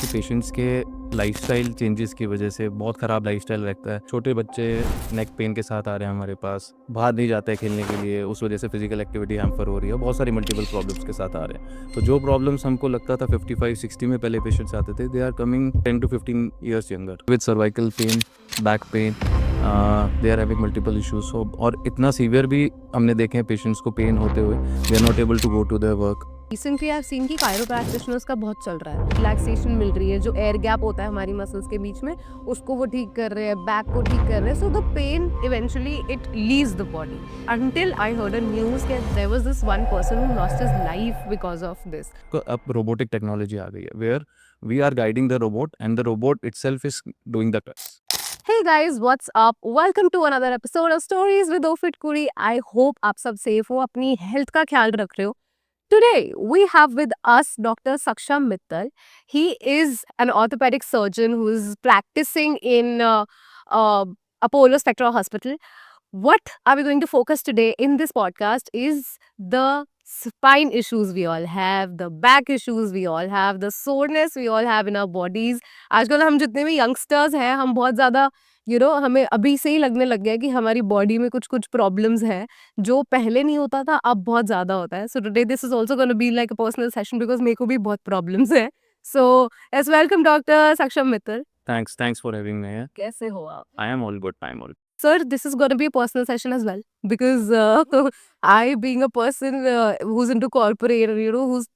कि पेशेंट्स के lifestyle changes की वजह से बहुत ख़राब लाइफस्टाइल रहता है। छोटे बच्चे नेक पेन के साथ आ रहे हैं हमारे पास, बाहर नहीं जाते हैं खेलने के लिए, उस वजह से फिजिकल एक्टिविटी हैम्पर हो रही है, बहुत सारी मल्टीपल प्रॉब्लम्स के साथ आ रहे हैं। तो जो प्रॉब्लम्स हमको लगता था 55-60 में पहले पेशेंट्स आते थे, they are coming 10 to 15 years younger with cervical pain, back pain, they are having multiple issues. और इतना सीवियर भी हमने देखे हैं पेशेंट्स को पेन होते हुए, they are not able to go to their work. Recently I seen कि कायरो प्रैक्टिशनर्स का बहुत चल रहा है, रिलैक्सेशन मिल रही है, जो एयर गैप होता है हमारी मसल्स के बीच में उसको वो ठीक कर रहे हैं, बैक को ठीक कर रहे हैं, so the pain eventually it leaves the body. Until I heard a news कि there was this one person who lost his life because of this. अब रोबोटिक टेक्नोलॉजी आ गई है where we are guiding the robot and the robot itself is doing the touch. Hey guys, what's up? Welcome to another episode of Stories with Ofit Kuri. I hope आप सब safe हो, अपनी health का ख्याल रख रहे हो। Today we have with us Dr. Saksham Mittal. He is an orthopedic surgeon who is practicing in uh, Apollo Spectra Hospital. What are we going to focus today in this podcast is the spine issues we all have, the back issues we all have, the soreness we all have in our bodies. आजकल हम जितने भी youngsters हैं, हम बहुत ज़्यादा हमें अभी से ही लगने लग गया है कि हमारी बॉडी में कुछ कुछ प्रॉब्लम्स हैं जो पहले नहीं होता था, अब बहुत ज़्यादा होता है। So today this is also gonna be like a personal session because मेरे को भी बहुत प्रॉब्लम्स हैं। सो एस वेलकम डॉक्टर सक्षम Mittal. Thanks for having me here. कैसे हो आप? I am all good. I'm all good. Sir, this is going to be a personal session as well because I, being a person who's into corporate,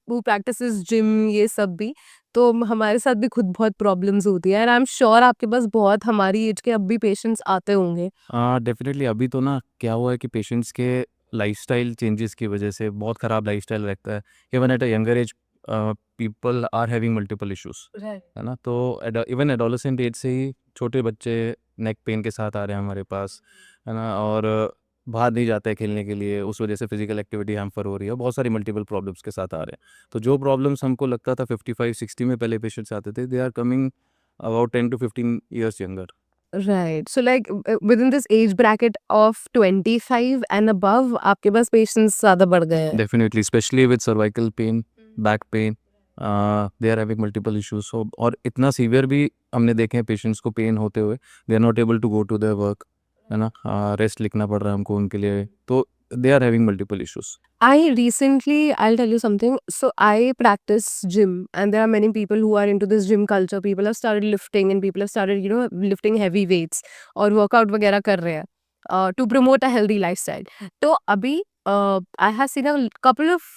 who practices gym, ये सब भी, तो हमारे साथ भी खुद बहुत प्रॉब्लम्स होती है। एंड आई एम श्योर आपके पास बहुत हमारी एज के अब भी पेशेंट्स आते होंगे। डेफिनेटली अभी तो ना क्या हुआ है कि पेशेंट्स के लाइफस्टाइल चेंजेस की वजह से बहुत ख़राब लाइफस्टाइल रहता है। Even at a younger age people are having multiple issues, है ना। तो इवन एडोलेसेंट एज से ही छोटे बच्चे नेक पेन के साथ आ रहे हैं हमारे पास, है ना। और बाहर नहीं जाते हैं खेलने के लिए, उस वजह से फिजिकल एक्टिविटी हैम्पर हो रही है, बहुत सारी मल्टीपल प्रॉब्लम्स के साथ आ रहे हैं। तो जो प्रॉब्लम्स हमको लगता था 55-60 में पहले पेशेंट्स आते थे, they are coming about 10 to 15 years younger. Right. So like within this age bracket of 25 and above, आपके पास patients ज़्यादा बढ़ गए हैं। Definitely, especially with cervical pain, back pain, they are having multiple issues. So और इतना severe भी हमने देखे हैं पेशेंट्स को पेन होते हुए, they are not able to go to their work, है ना। रेस्ट लिखना पड़ रहा है हमको उनके लिए, तो they are having multiple issues. I'll tell you something. So I practice gym and there are many people who are into this gym culture. People have started lifting and people have started, lifting heavy weights और workout वगैरह कर रहे हैं to promote a healthy lifestyle. तो अभी I have seen a couple of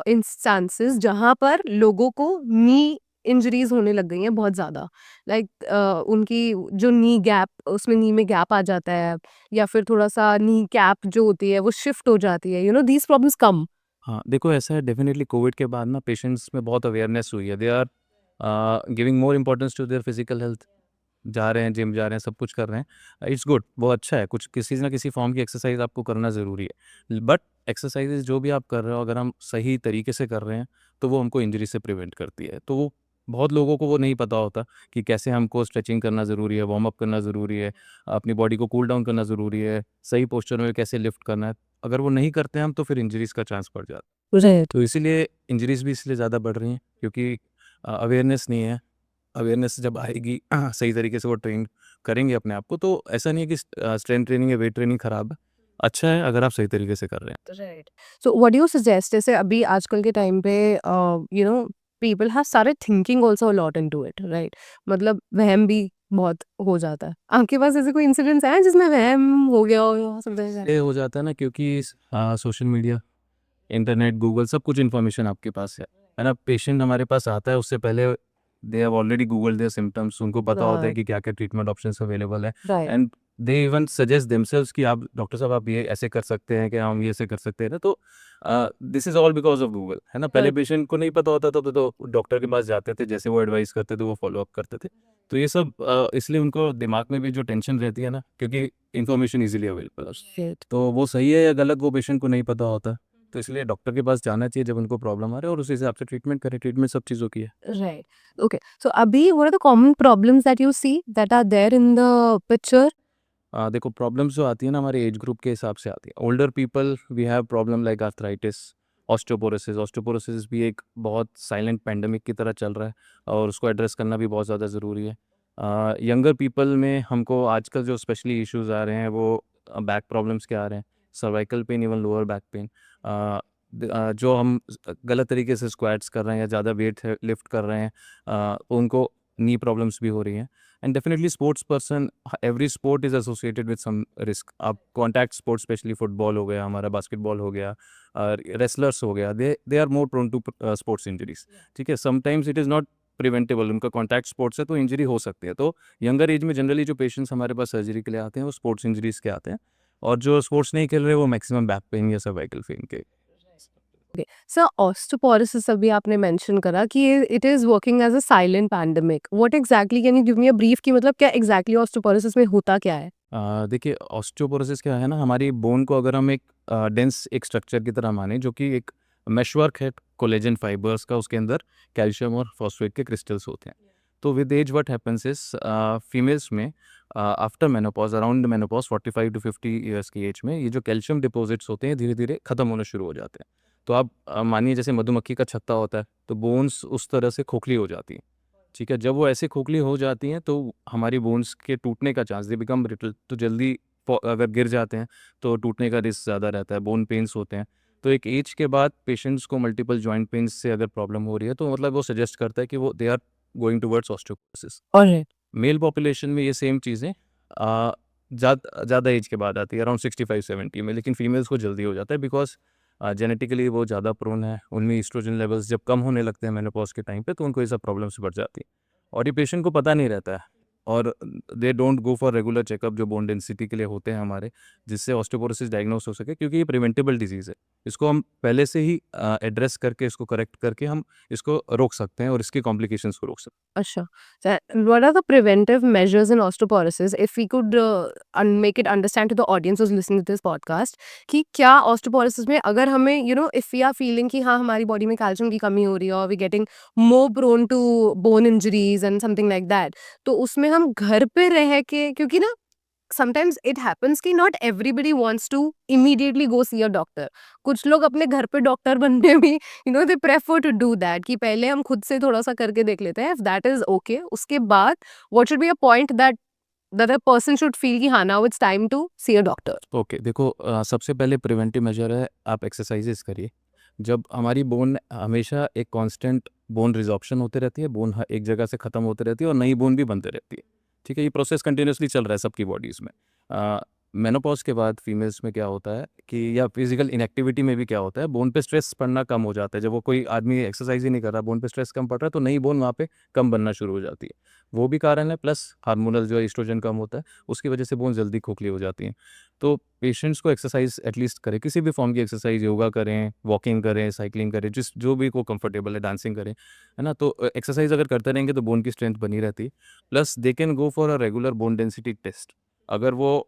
instances जहाँ पर लोगों को knee इंजरीज होने लग गई हैं बहुत ज़्यादा। लाइक उनकी जो नी गैप, उसमें नी में गैप आ जाता है या फिर थोड़ा-सा नी कैप जो होती है वो शिफ्ट हो जाती है, दीज़ प्रॉब्लम्स कम। हाँ, देखो ऐसा है, डेफिनेटली कोविड के बाद ना पेशेंट्स में बहुत अवेयरनेस हुई है। They are giving more importance to their physical health. जा रहे हैं, जिम जा रहे हैं, सब कुछ कर रहे हैं। इट्स गुड, वो अच्छा है। कुछ किसी ना किसी फॉर्म की एक्सरसाइज आपको करना ज़रूरी है। बट एक्सरसाइजेज जो भी आप कर रहे हो, अगर हम सही तरीके से कर रहे हैं तो वो हमको इंजरी से प्रिवेंट करती है। तो वो बहुत लोगों को वो नहीं पता होता कि कैसे हमको स्ट्रेचिंग करना ज़रूरी है, वार्म अप करना ज़रूरी है, अपनी बॉडी को कूल डाउन करना ज़रूरी है, सही पोस्चर में कैसे लिफ्ट करना है। अगर वो नहीं करते हैं हम, तो फिर इंजरीज़ का चांस बढ़ जाता है। राइट। तो इसीलिए इंजरीज़ भी इसलिए ज़्यादा बढ़ रही हैं क्योंकि अवेयरनेस नहीं है। अवेयरनेस जब आएगी सही तरीके से वो ट्रेन करेंगे अपने आप को, तो ऐसा नहीं है कि स्ट्रेंथ ट्रेनिंग या वेट ट्रेनिंग खराब है। अच्छा है अगर आप सही तरीके से कर रहे हैं। Right. So what do you suggest, जैसे अभी आजकल के टाइम पे people have started thinking also a lot into it, right? मतलब वहम भी बहुत हो जाता है। आपके पास ऐसे कोई इंसिडेंट्स हैं जिसमें वहम हो गया हो या समथिंग लाइक दैट? ये हो जाता है ना क्योंकि सोशल मीडिया, इंटरनेट, गूगल सब कुछ इन्फॉर्मेशन आपके पास है ना। पेशेंट हमारे पास आता है, उससे पहले they have already googled their symptoms, उनको पता होता है राइट। कि क्या-क्या ट्रीटमेंट ऑप्शंस अवेलेबल है। Right. And they even suggest themselves कि आप डॉक्टर साहब आप ये ऐसे कर सकते हैं, कि हम ये ऐसे कर सकते हैं ना। तो this is all because of Google, है ना। पहले राइट। पेशेंट को नहीं पता होता था, तो डॉक्टर के पास जाते थे, जैसे वो एडवाइस करते थे वो फॉलो अप करते थे। तो ये सब इसलिए उनको दिमाग में भी जो टेंशन रहती है ना, क्योंकि इन्फॉर्मेशन ईज़िली अवेलेबल है। राइट। तो वो सही है या गलत वो पेशेंट को नहीं पता होता। तो इसलिए डॉक्टर के पास जाना चाहिए जब उनको प्रॉब्लम आ रही है, और उस हिसाब से ट्रीटमेंट करें। ट्रीटमेंट सब चीज़ों की है। राइट। ओके। सो अभी what are the common problems that you see that are there in the picture? देखो प्रॉब्लम्स जो आती है ना, हमारे एज ग्रुप के हिसाब से आती है। Older people we have problem like arthritis, osteoporosis भी एक बहुत साइलेंट पैंडेमिक की तरह चल रहा है और उसको एड्रेस करना भी बहुत ज़्यादा ज़रूरी है। यंगर पीपल में हमको आजकल जो स्पेशली इश्यूज आ रहे हैं वो बैक प्रॉब्लम्स के आ रहे हैं, cervical pain, even lower back pain. जो हम गलत तरीके से स्क्वाट्स कर रहे हैं या ज़्यादा वेट लिफ्ट कर रहे हैं, उनको नी प्रॉब्लम्स भी हो रही हैं। And definitely sports person, every sport is associated with some risk. आप कॉन्टैक्ट स्पोर्ट्स, स्पेशली फुटबॉल हो गया, हमारा बास्केटबॉल हो गया, रेसलर्स हो गया, they are more prone to sports injuries. ठीक है, sometimes it is not preventable, उनका कॉन्टैक्ट स्पोर्ट्स है तो इंजरी हो सकती है। तो यंगर एज में जनरली जो पेशेंट्स हमारे पास सर्जरी के लिए आते हैं वो स्पोर्ट्स इंजरीज के आते हैं, और जो स्पोर्ट्स नहीं खेल रहे वो मैक्सिमम बैक पेन या सर्वाइकल पेन के। ओके, सर ऑस्टियोपोरोसिस अभी आपने मेंशन करा कि it is working as a silent pandemic. What exactly, can you give me a brief कि मतलब क्या एग्जैक्टली ऑस्टियोपोरोसिस में होता क्या है? देखिए, ऑस्टियोपोरोसिस क्या है ना, हमारी बोन को अगर हम एक डेंस एक स्ट्रक्चर की तरह माने, जो कि एक मेशवर्क है कोलेजन फाइबर्स का, उसके अंदर कैल्शियम और फॉस्फेट के क्रिस्टल्स होते हैं। तो with age what happens is, females में after menopause, around menopause 45 to 50 years की एज में, ये जो कैल्शियम डिपॉजिट्स होते हैं धीरे धीरे खत्म होना शुरू हो जाते हैं। तो आप मानिए जैसे मधुमक्खी का छत्ता होता है, तो बोन्स उस तरह से खोखली हो जाती हैं। ठीक है, जब वो ऐसे खोखली हो जाती हैं तो हमारी बोन्स के टूटने का चांस, दे बिकम ब्रिटल, तो जल्दी अगर गिर जाते हैं तो टूटने का रिस्क ज़्यादा रहता है, बोन पेन्स होते हैं। तो एक एज के बाद पेशेंट्स को मल्टीपल जॉइंट पेन्स से अगर प्रॉब्लम हो रही है तो मतलब वो सजेस्ट करता है कि वो they are going towards osteoporosis. Alright. Male population में ये सेम चीज़ें ज़्यादा एज के बाद आती है, अराउंड 65-70 में, लेकिन फीमेल्स को जल्दी हो जाता है बिकॉज जेनेटिकली वो ज़्यादा प्रोन है, उनमें ईस्ट्रोजन लेवल्स जब कम होने लगते हैं मेनोपॉज के टाइम पे, तो उनको ये सब प्रॉब्लम्स बढ़ जाती हैं और ये पेशेंट को पता नहीं रहता है, और they don't go for regular checkup जो बोन डेंसिटी के लिए होते हैं हमारे, जिससे ऑस्टियोपोरोसिस डायग्नोस हो सके, क्योंकि ये प्रिवेंटेबल डिजीज़ है। इसको हम पहले से ही एड्रेस करके, इसको करेक्ट करके हम इसको रोक सकते हैं और इसकी कॉम्प्लिकेशंस को रोक सकते हैं। अच्छा, what are the preventive measures in osteoporosis? If we could make it understand to the audience who's listening to this podcast, कि क्या osteoporosis में अगर हमें if we are feeling कि हाँ हमारी बॉडी में कैल्शियम की कमी हो रही है और we getting more prone to bone injuries and something like that, तो उसमें हम घर पे रह के, क्योंकि ना समटाइम्स इट हैपेंस कि not everybody wants to immediately go see a doctor. कुछ लोग अपने घर पे डॉक्टर बनने में they prefer to do that, कि पहले हम खुद से थोड़ा सा करके देख लेते हैं, इफ दैट इज ओके, उसके बाद what should be a point that the other person should feel कि हाँ now it's time to see a doctor? Okay, देखो, सबसे पहले प्रिवेंटिव मेजर है, आप एक्सरसाइजेस करिए। जब हमारी बोन हमेशा एक कांस्टेंट बोन रिजॉर्प्शन होते रहती है, बोन एक जगह से ख़त्म होते रहती है और नई बोन भी बनते रहती है। ठीक है, ये प्रोसेस कंटिन्यूसली चल रहा है सबकी बॉडीज़ में। मेनोपॉज के बाद फीमेल्स में क्या होता है कि, या फिजिकल इनएक्टिविटी में भी क्या होता है, बोन पे स्ट्रेस पड़ना कम हो जाता है। जब वो कोई आदमी एक्सरसाइज ही नहीं कर रहा, बोन पे स्ट्रेस कम पड़ रहा है, तो नई बोन वहाँ पे कम बनना शुरू हो जाती है। वो भी कारण है, प्लस हार्मोनल जो एस्ट्रोजन कम होता है, उसकी वजह से बोन जल्दी खोखली हो जाती हैं। तो पेशेंट्स को एक्सरसाइज एटलीस्ट करें, किसी भी फॉर्म की एक्सरसाइज, योगा करें, वॉकिंग करें, साइकिलिंग करें, जो भी को कंफर्टेबल है, डांसिंग करें, है ना। तो एक्सरसाइज अगर करते रहेंगे तो बोन की स्ट्रेंथ बनी रहती है। Plus they can go for a regular bone density test. अगर वो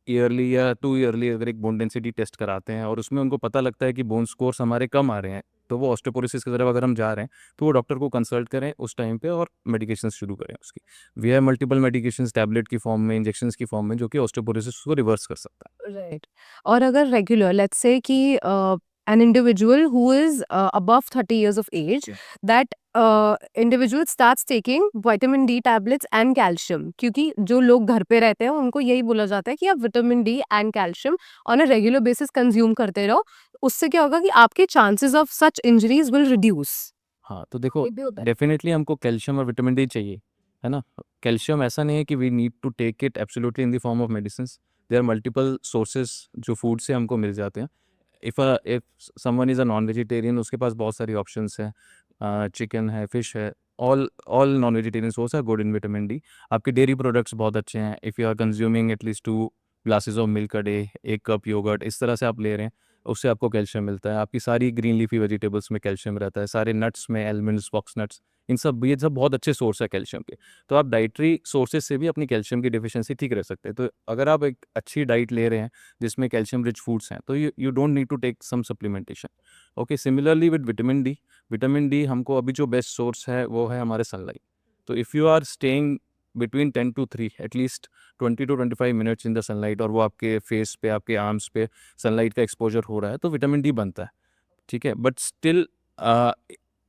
ईयरली या 2 ईयरली अगर एक बोन डेंसिटी टेस्ट कराते हैं और उसमें उनको पता लगता है कि बोन स्कोर्स हमारे कम आ रहे हैं, तो वो ऑस्टियोपोरोसिस की तरफ अगर हम जा रहे हैं, तो वो डॉक्टर को कंसल्ट करें उस टाइम पे और मेडिकेशन शुरू करें उसकी। We have multiple medications, tablet की फॉर्म में, इंजेक्शंस की फॉर्म में, जो कि ऑस्टियोपोरोसिस को रिवर्स कर सकता है। राइट। और अगर रेगुलर, लेट्स से कि an individual who is above 30 years of age, Yeah. that individual starts taking vitamin D tablets and calcium, क्योंकि जो लोग घर पे रहते हैं उनको यही बोला जाता है कि आप vitamin D and calcium on a regular basis consume करते रहो, उससे क्या होगा कि आपके chances of such injuries will reduce. हाँ, तो देखो, ये भी होता है। डेफ़िनेटली हमको कैल्शियम और विटामिन डी चाहिए, है ना? कैल्शियम ऐसा नहीं है कि we need to take it absolutely in the form of medicines. There are multiple sources जो फूड से हमको मिल जाते हैं। If someone is a non vegetarian, उसके पास बहुत सारी ऑप्शंस हैं। चिकन है, फिश है, all non vegetarian source are good in vitamin D. आपके डेयरी प्रोडक्ट्स बहुत अच्छे हैं। If you are consuming at least 2 glasses of milk a day, 1 cup yogurt, इस तरह से आप ले रहे हैं, उससे आपको कैल्शियम मिलता है। आपकी सारी ग्रीन लीफी वेजिटेबल्स में कैल्शियम रहता है, सारे नट्स में, आलमंड्स, फॉक्स नट्स, ये सब बहुत अच्छे सोर्स है कैल्शियम के। तो आप डाइटरी सोर्सेज से भी अपनी कैल्शियम की डिफिशियंसी ठीक रह सकते हैं। तो अगर आप एक अच्छी डाइट ले रहे हैं जिसमें कैल्शियम रिच फूड्स हैं, तो you don't need to take some supplementation. Okay, similarly with vitamin D हमको अभी जो बेस्ट सोर्स है वो है हमारे सनलाइट। तो if you are staying between 10 to 3 at least 20 to 25 minutes in the sunlight, और वो आपके फेस पे, आपके आर्म्स पे सनलाइट का एक्सपोजर हो रहा है, तो विटामिन डी बनता है। ठीक है, बट स्टिल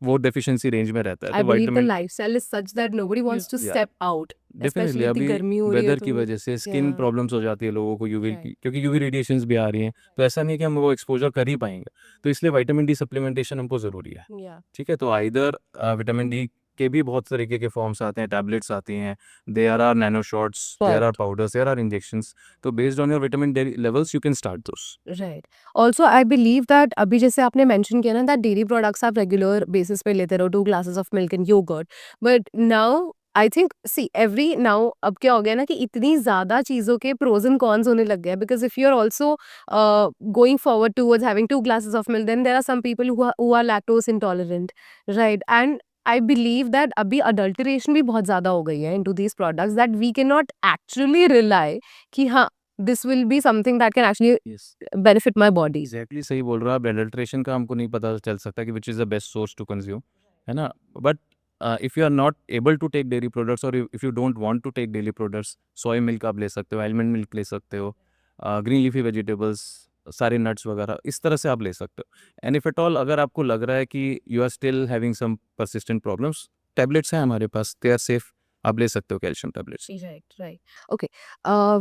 वो डेफिशिएंसी रेंज में रहता है। I तो believe the vitamin lifestyle is such that nobody wants to या step out, डेफिनेटली especially इतनी अभी गर्मी हो रही है वेदर की तो वजह से स्किन yeah, प्रॉब्लम्स हो जाती है लोगों को यूवी right. की, क्योंकि यूवी रेडिएशंस भी आ रही हैं, तो ऐसा नहीं है कि हम वो एक्सपोजर कर ही पाएंगे। तो इसलिए विटामिन डी सप्लीमेंटेशन हमको ज़रूरी है। Yeah. ठीक है, तो आइदर विटामिन डी के भी बहुत तरीके के फॉर्म्स आते हैं, टैबलेट्स आती हैं, there are nano shots, there are Right. Powders, there are injections. तो based on your vitamin D levels you can start those. Right. Also I believe that अभी जैसे आपने मेंशन किया ना दैट डेयरी प्रोडक्ट्स आप regular basis पे लेते रहो 2 glasses of milk and yogurt, but now I think see every now अब क्या हो गया ना कि इतनी ज़्यादा चीज़ों के प्रोस एंड कॉन्स होने लग गए हैं because if you are also going forward towards having 2 glasses of milk then there are some people who are lactose intolerant, right? And I believe that अभी अडल्टरेशन भी बहुत ज़्यादा हो गई है into these products that we can not actually rely कि हाँ, this will be something that can actually yes, benefit my body. Exactly सही बोल रहा है आप। एडल्ट्रेशन का हमको नहीं पता चल सकता कि which is the best source to consume, है ना? But if you are not able to take dairy products, और if you don't want to take dairy products, soya milk आप ले सकते हो, आलमंड मिल्क ले सकते हो, ग्रीन लीफी वेजिटेबल्स, सारे नट्स वगैरह इस तरह से आप ले सकते हो। एंड इफ एट ऑल अगर आपको लग रहा है कि you are still having some persistent problems, tablets हैं हमारे पास, दे आर सेफ, आप ले सकते हो calcium tablets. Right, right. Okay.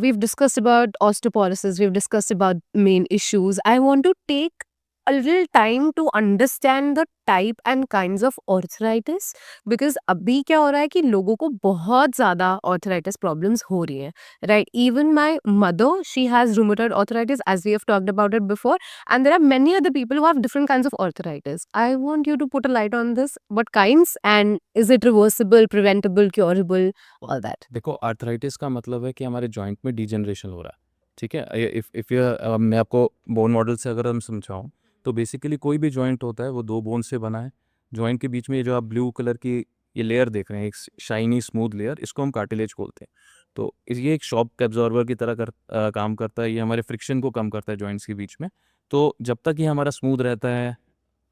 We've discussed about osteoporosis. We've discussed about main issues. I want to take a little time to understand the type and kinds of arthritis because अभी क्या हो रहा है कि लोगों को बहुत ज़्यादा arthritis problems हो रही हैं, right? Even my mother, she has rheumatoid arthritis as we have talked about it before, and there are many other people who have different kinds of arthritis. I want you to put a light on this. What kinds and is it reversible, preventable, curable? All that. देखो, arthritis का मतलब है कि हमारे joint में degeneration हो रहा है। ठीक है, इफ यू मैं आपको बोन मॉडल से अगर हम समझाऊं, तो बेसिकली कोई भी जॉइंट होता है वो दो बोन से बना है। जॉइंट के बीच में ये जो आप ब्लू कलर की ये लेयर देख रहे हैं, एक शाइनी स्मूथ लेयर, इसको हम कार्टिलेज बोलते हैं। तो ये एक शॉक एब्जॉर्बर की तरह काम करता है। ये हमारे फ्रिक्शन को कम करता है जॉइंट्स के बीच में। तो जब तक ये हमारा स्मूथ रहता है,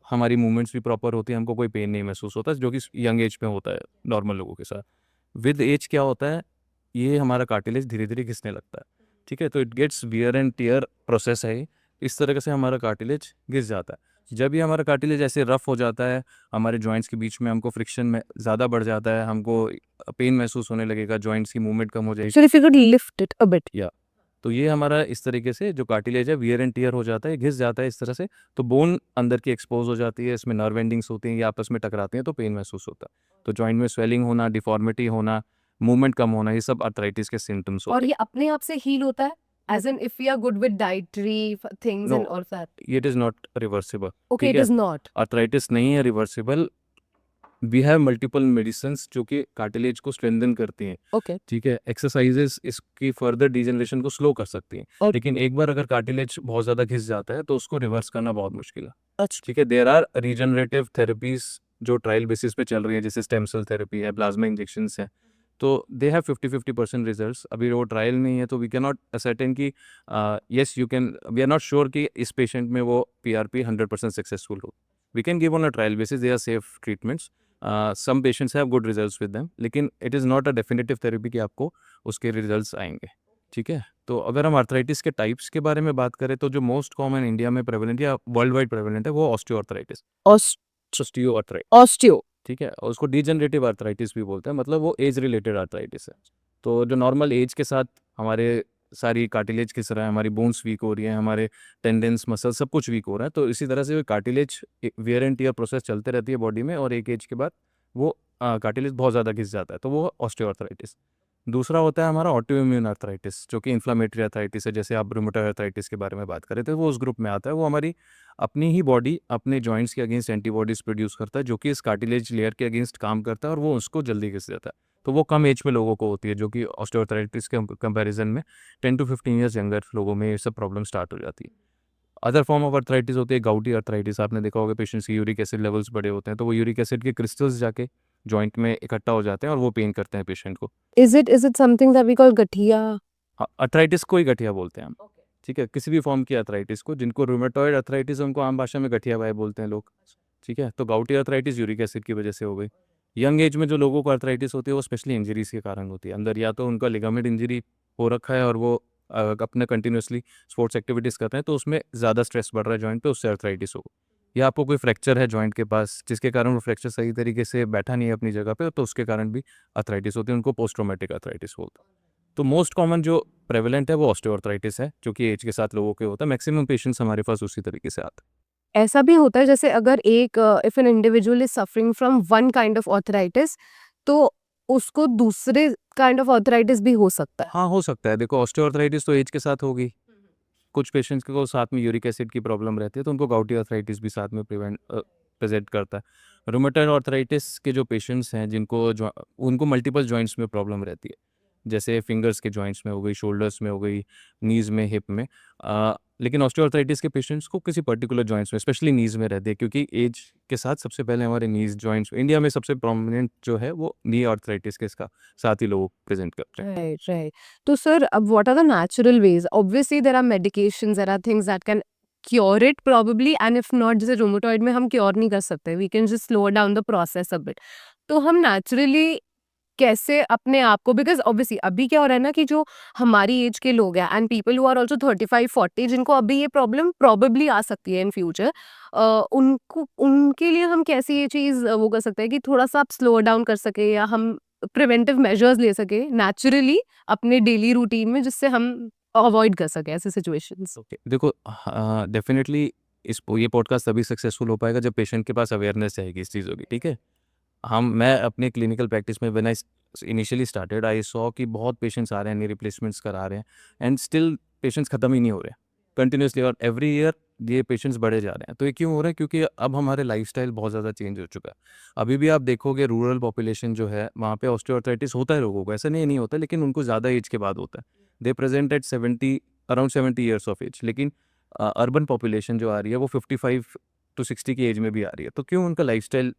हमारी मूवमेंट्स भी प्रॉपर होती है, हमको कोई पेन नहीं महसूस होता, जो कि यंग एज में होता है नॉर्मल लोगों के साथ। विद एज क्या होता है, ये हमारा कार्टिलेज धीरे धीरे घिसने लगता है। ठीक है, तो it gets wear and tear process है। इस तरह से हमारा कार्टिलेज घिस जाता है। जब ये हमारा कार्टिलेज ऐसे रफ हो जाता है, हमारे जॉइंट्स के बीच में हमको फ्रिक्शन में ज़्यादा बढ़ जाता है, हमको पेन महसूस होने लगेगा, जॉइंट्स की मूवमेंट कम हो जाएगी। So if you could lift it a bit. या तो ये हमारा इस तरीके से जो कार्टिलेज है वियर एंड टियर हो जाता है, घिस जाता है इस तरह से। तो बोन अंदर की एक्सपोज हो जाती है, इसमें नर्व एंडिंग्स होती हैं, ये आपस में टकराती हैं, तो पेन महसूस होता है। तो जॉइंट में स्वेलिंग होना, डिफॉर्मिटी होना, मूवमेंट कम होना, ये सब आर्थराइटिस के सिम्टम्स और होते ये अपने आप से हील होता है? As in if we are good with dietary हैं। things no, and all that. It is not reversible. Okay, ठीक it है, is not. आर्थराइटिस नहीं है reversible. We have multiple medicines जो कि कार्टिलेज को स्ट्रेंथन करती हैं। Okay. ठीक है, एक्सरसाइजेस इसकी फर्दर डिजनरेशन को स्लो कर सकती हैं। और लेकिन एक बार अगर कार्टिलेज बहुत ज़्यादा घिस जाता है तो उसको रिवर्स करना बहुत मुश्किल है। अच्छा। ठीक है, देयर आर रीजनरेटिव थेरेपीज जो ट्रायल बेसिस पे चल रही है, जैसे स्टेम सेल थेरेपी है, प्लाज्मा इंजेक्शंस है। तो दे हैव 50-50% रिजल्ट्स। अभी वो ट्रायल नहीं है, तो वी कैन नॉट असर्टेन कि yes you can, we are not sure कि इस पेशेंट में वो पीआरपी 100% सक्सेसफुल हो। We can give on a trial basis, they are safe treatments. Some patients have good results with them, लेकिन it is not a definitive therapy कि आपको उसके results आएंगे। ठीक है, तो अगर हम आर्थराइटिस के टाइप्स के बारे में बात करें, तो जो मोस्ट कॉमन इंडिया में प्रेवलेंट या वर्ल्ड वाइड प्रेवलेंट है वो ऑस्टियोआर्थराइटिस, ऑस्टियोआर्थराइटिस। osteo. ठीक है, और उसको डिजनरेटिव आर्थराइटिस भी बोलते हैं, मतलब वो एज रिलेटेड आर्थराइटिस है। तो जो नॉर्मल एज के साथ हमारे सारी कार्टिलेज घिस रहा है, हमारी बोन्स वीक हो रही है, हमारे टेंडेंस मसल सब कुछ वीक हो रहा है, तो इसी तरह से cartilage wear and tear process चलते रहती है बॉडी में, और एक एज के बाद वो कार्टिलेज बहुत ज़्यादा घिस जाता है, तो वो ऑस्टियोआर्थराइटिस। दूसरा होता है हमारा ऑटो इम्यून आर्थराइटिस, जो कि इन्फ्लामेटरी आर्थराइटिस है। जैसे आप रूमेटॉइड आर्थराइटिस के बारे में बात करें तो वो उस ग्रुप में आता है। वो हमारी अपनी ही बॉडी अपने जॉइंट्स के अगेंस्ट एंटीबॉडीज़ प्रोड्यूस करता है, जो कि इस कार्टिलेज लेयर के अगेंस्ट काम करता है, और वो उसको जल्दी घिस देता है। तो वो कम एज में लोगों को होती है, जो कि ऑस्टियोआर्थराइटिस के कंपैरिजन में 10 to 15 ईयर्स यंगर लोगों में ये सब प्रॉब्लम स्टार्ट हो जाती है। अदर फॉर्म ऑफ आर्थराइटिस होती है गाउटी आर्थराइटिस। आपने देखा होगा पेशेंट्स की यूरिक एसिड लेवल्स बड़े होते हैं, तो वो यूरिक एसिड के क्रिस्टल्स जाके जॉइंट में इकट्ठा हो जाते हैं और वो पेन करते हैं पेशेंट को। Is it something that we call गठिया? अर्थराइटिस को ही गठिया बोलते हैं हम। ठीक है, किसी भी फॉर्म की अर्थराइटिस को, जिनको रूमेटॉइड अर्थराइटिस है उनको आम भाषा में गठिया वाई बोलते हैं लोग। ठीक है, तो गाउटी अर्थराइटिस यूरिक एसिड की वजह से हो गई। यंग एज में जो लोगों को अर्थराइटिस होती है वो स्पेशली इंजरीज के कारण होती है। अंदर या तो उनका लिगामेंट इंजरी हो रखा है और वो अपने कंटिन्यूसली स्पोर्ट्स एक्टिविटीज़ कर रहे हैं, तो उसमें ज़्यादा स्ट्रेस बढ़ रहा है जॉइंट पे, उससे अर्थराइटिस हो। या आपको कोई फ्रैक्चर है जॉइंट के पास जिसके कारण वो फ्रैक्चर सही तरीके से बैठा नहीं है अपनी जगह पे, तो उसके कारण भी अर्थराइटिस होती है, उनको पोस्ट ट्रॉमेटिक अर्थराइटिस बोलते हैं। तो मोस्ट कॉमन जो प्रेवलेंट है वो ऑस्टियोआर्थराइटिस है, जो कि एज के साथ लोगों के होता है। मैक्सिमम पेशेंट्स हमारे पास उसी तरीके से आते हैं। ऐसा भी होता है जैसे अगर एक if an individual is suffering from one kind of arthritis तो उसको दूसरे काइंड ऑफ ऑर्थराइटिस भी हो सकता है। हाँ, हो सकता है। देखो ऑस्टियोआर्थराइटिस तो एज के साथ होगी। कुछ पेशेंट्स को साथ में यूरिक एसिड की प्रॉब्लम रहती है, तो उनको गाउटी आर्थराइटिस भी साथ में प्रेजेंट करता है। रूमेटॉइड आर्थराइटिस के जो पेशेंट्स हैं उनको मल्टीपल जॉइंट्स में प्रॉब्लम रहती है, जैसे फिंगर्स के जॉइंट्स में हो गई, शोल्डर्स में हो गई, नीज़ में, हिप में। लेकिन ऑस्टियोआर्थराइटिस के पेशेंट्स को किसी पर्टिकुलर जॉइंट्स में, स्पेशली नीज़ में रहती है, क्योंकि एज के साथ सबसे पहले हमारे नीज़ जॉइंट्स इंडिया में सबसे प्रोमिनेंट जो है वो नी आर्थराइटिस के साथ ही लोग प्रेजेंट करते हैं। Right, right. So, sir, what are the natural ways? Obviously, there are medications, there are things that can cure it probably, and if not, जैसे rheumatoid में हम cure नहीं कर सकते. We can just slow down the process a bit. तो हम naturally कैसे अपने आप को, बिकॉज ऑब्वियसली अभी क्या हो रहा है ना कि जो हमारी एज के लोग हैं and people who are also 35-40 जिनको अभी ये प्रॉब्लम प्रॉबेबली आ सकती है इन फ्यूचर, उनको उनके लिए हम कैसे ये चीज़ वो कर सकते हैं कि थोड़ा सा आप स्लो डाउन कर सके या हम प्रिवेंटिव मेजर्स ले सके नेचुरली अपने डेली रूटीन में जिससे हम अवॉइड कर सके ऐसे सिचुएशंस। ओके, देखो डेफिनेटली ये पॉडकास्ट तभी सक्सेसफुल हो पाएगा जब पेशेंट के पास अवेयरनेस रहेगी इस चीज़ों की, ठीक है। मैं अपने क्लिनिकल प्रैक्टिस में when I initially started I saw कि बहुत पेशेंट्स आ रहे हैं, नी रिप्लेसमेंट्स करा रहे हैं, एंड स्टिल पेशेंट्स ख़त्म ही नहीं हो रहे कंटिन्यूसली, और एवरी ईयर ये पेशेंट्स बढ़े जा रहे हैं। तो ये क्यों हो रहा है? क्योंकि अब हमारे लाइफस्टाइल बहुत ज़्यादा चेंज हो चुका है। अभी भी आप देखोगे रूरल पॉपुलेशन जो है वहाँ पे ऑस्टियोआर्थराइटिस होता है लोगों को, ऐसा नहीं होता, लेकिन उनको ज़्यादा एज के बाद होता है। They present at 70, around 70 years of age. लेकिन अर्बन पॉपुलेशन जो आ रही है वो 55 टू 60 की एज में भी आ रही है। तो क्यों? उनका लाइफस्टाइल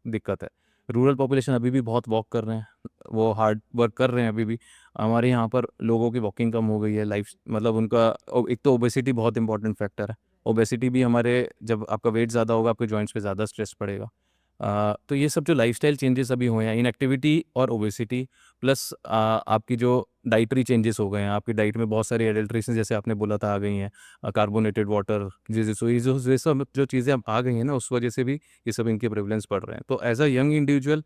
दिक्कत है। रूरल पॉपुलेशन अभी भी बहुत वॉक कर रहे हैं, वो हार्ड वर्क कर रहे हैं अभी भी। हमारे यहाँ पर लोगों की वॉकिंग कम हो गई है, लाइफ मतलब उनका एक तो ओबेसिटी बहुत इंपॉर्टेंट फैक्टर है। ओबेसिटी भी हमारे, जब आपका वेट ज़्यादा होगा आपके जॉइंट्स पे ज़्यादा स्ट्रेस पड़ेगा। तो ये सब जो लाइफस्टाइल चेंजेस अभी हुए हैं, इनएक्टिविटी और ओबेसिटी प्लस आपकी जो डाइटरी चेंजेस हो गए हैं, आपकी डाइट में बहुत सारी एडल्ट्रेशन जैसे आपने बोला था आ गई हैं, कार्बोनेटेड वाटर, ये सब जो चीज़ें अब आ गई हैं ना, उस वजह से भी ये सब इनके प्रेवलेंस बढ़ रहे हैं। तो एज अ यंग इंडिविजुअल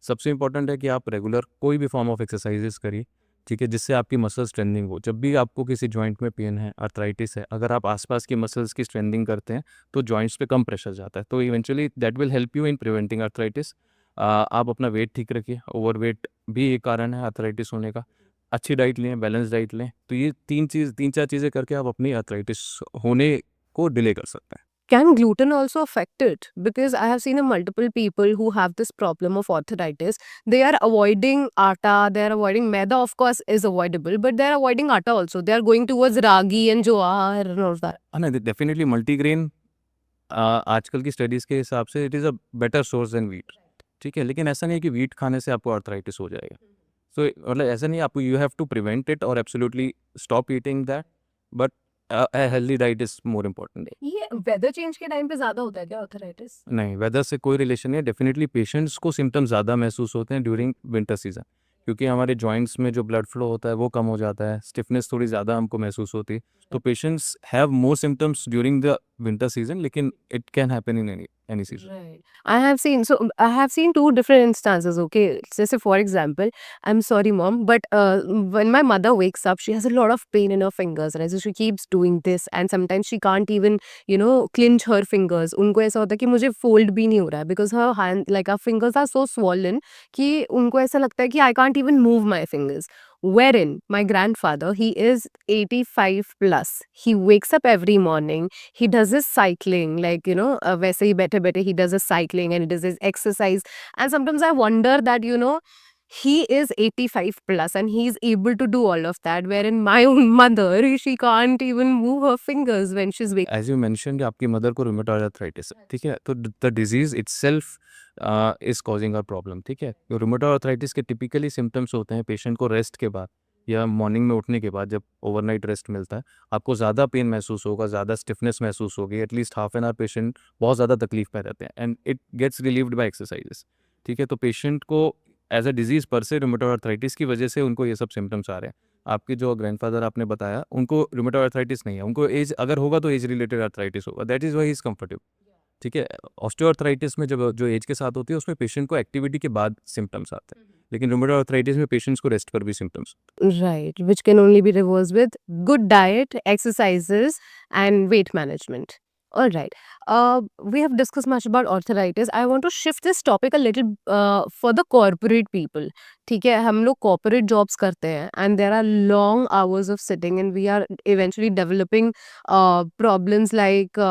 सबसे इंपॉर्टेंट है कि आप रेगुलर कोई भी फॉर्म ऑफ एक्सरसाइजेस करिए, ठीक है, जिससे आपकी मसल स्ट्रेंथनिंग हो। जब भी आपको किसी जॉइंट में पेन है, अर्थराइटिस है, अगर आप आसपास की मसल्स की स्ट्रेंथनिंग करते हैं तो जॉइंट्स पे कम प्रेशर जाता है, तो eventually that will help you in preventing arthritis. आप अपना वेट ठीक रखिए, ओवरवेट भी एक कारण है अर्थराइटिस होने का। अच्छी डाइट लें, बैलेंस डाइट लें, तो ये 3-4 चीज़ें करके आप अपनी अर्थराइटिस होने को डिले कर सकते हैं। Can gluten also affect it? Because I have seen a multiple people who have this problem of arthritis. They are avoiding atta, they are avoiding maida, of course, is avoidable, but they are avoiding atta also. They are going towards ragi and jowar and all that. नहीं, definitely multigrain आजकल की studies के हिसाब से it is a better source than wheat, ठीक है। लेकिन ऐसा नहीं है कि व्हीट खाने से आपको अर्थराइटिस हो जाएगा। सो मतलब ऐसा नहीं है, आपको you have to prevent it और absolutely stop eating that, but healthy diet is more important. ये वेदर चेंज के टाइम पे ज्यादा होता है क्या आर्थराइटिस? नहीं, वेदर से कोई रिलेशन नहीं है। डेफिनेटली पेशेंट्स को सिम्पटम्स ज़्यादा महसूस होते हैं ड्यूरिंग विंटर सीजन, क्योंकि हमारे जॉइंट्स में जो ब्लड फ्लो होता है वो कम हो जाता है, स्टिफनेस थोड़ी ज़्यादा हमको महसूस होती है। तो patients have more symptoms during the winter season, लेकिन it can happen in any season. Right. I have seen two different instances. Okay, so say for example, I'm sorry, mom, but when my mother wakes up, she has a lot of pain in her fingers, right? So she keeps doing this, and sometimes she can't even, clench her fingers. उनको ऐसा होता है कि मुझे fold भी नहीं हो रहा है because her hand, like her fingers are so swollen कि उनको ऐसा लगता है कि I can't even move my fingers. Wherein my grandfather, he is 85 plus. He wakes up every morning. He does his cycling, like, वैसे ही बैठे बैठे he does his cycling and he does his exercise. And sometimes I wonder that, he is 85 plus and he is able to do all of that. Wherein my own mother, she can't even move her fingers when she's waking. As you mention कि आपकी mother को rheumatoid arthritis है, ठीक है, तो the disease itself is causing a problem, ठीक है। Rheumatoid arthritis के टिपिकली सिम्टम्स होते हैं पेशेंट को रेस्ट के बाद या मॉर्निंग में उठने के बाद, जब ओवरनाइट रेस्ट मिलता है, आपको ज़्यादा पेन महसूस होगा, ज़्यादा स्टिफनेस महसूस होगी, at least half an hour patient बहुत ज़्यादा तकलीफ में रहते हैं, and it gets relieved by exercises, ठीक है। तो पेशेंट को एज अ डिजीज़ पर से रूमेटॉइड आर्थराइटिस की वजह से उनको ये सब सिम्टम्स आ रहे हैं। आपके जो ग्रैंडफादर आपने बताया, उनको रूमेटॉइड आर्थराइटिस नहीं है, उनको एज अगर होगा तो एज रिलेटेड आर्थराइटिस होगा, that is why he is comfortable. ठीक है। ऑस्टियोआर्थराइटिस में जब जो एज के साथ होती है उसमें पेशेंट को एक्टिविटी के बाद सिम्टम्स आते हैं, लेकिन रूमेटॉइड आर्थराइटिस में पेशेंट्स को रेस्ट पर भी symptoms. Right, which can only be reversed with good diet, exercises, and weight management. All right. We have discussed much about arthritis. I want to shift this topic a little for the corporate people. ठीक है, हम लोग corporate jobs करते हैं and there are long hours of sitting and we are eventually developing problems like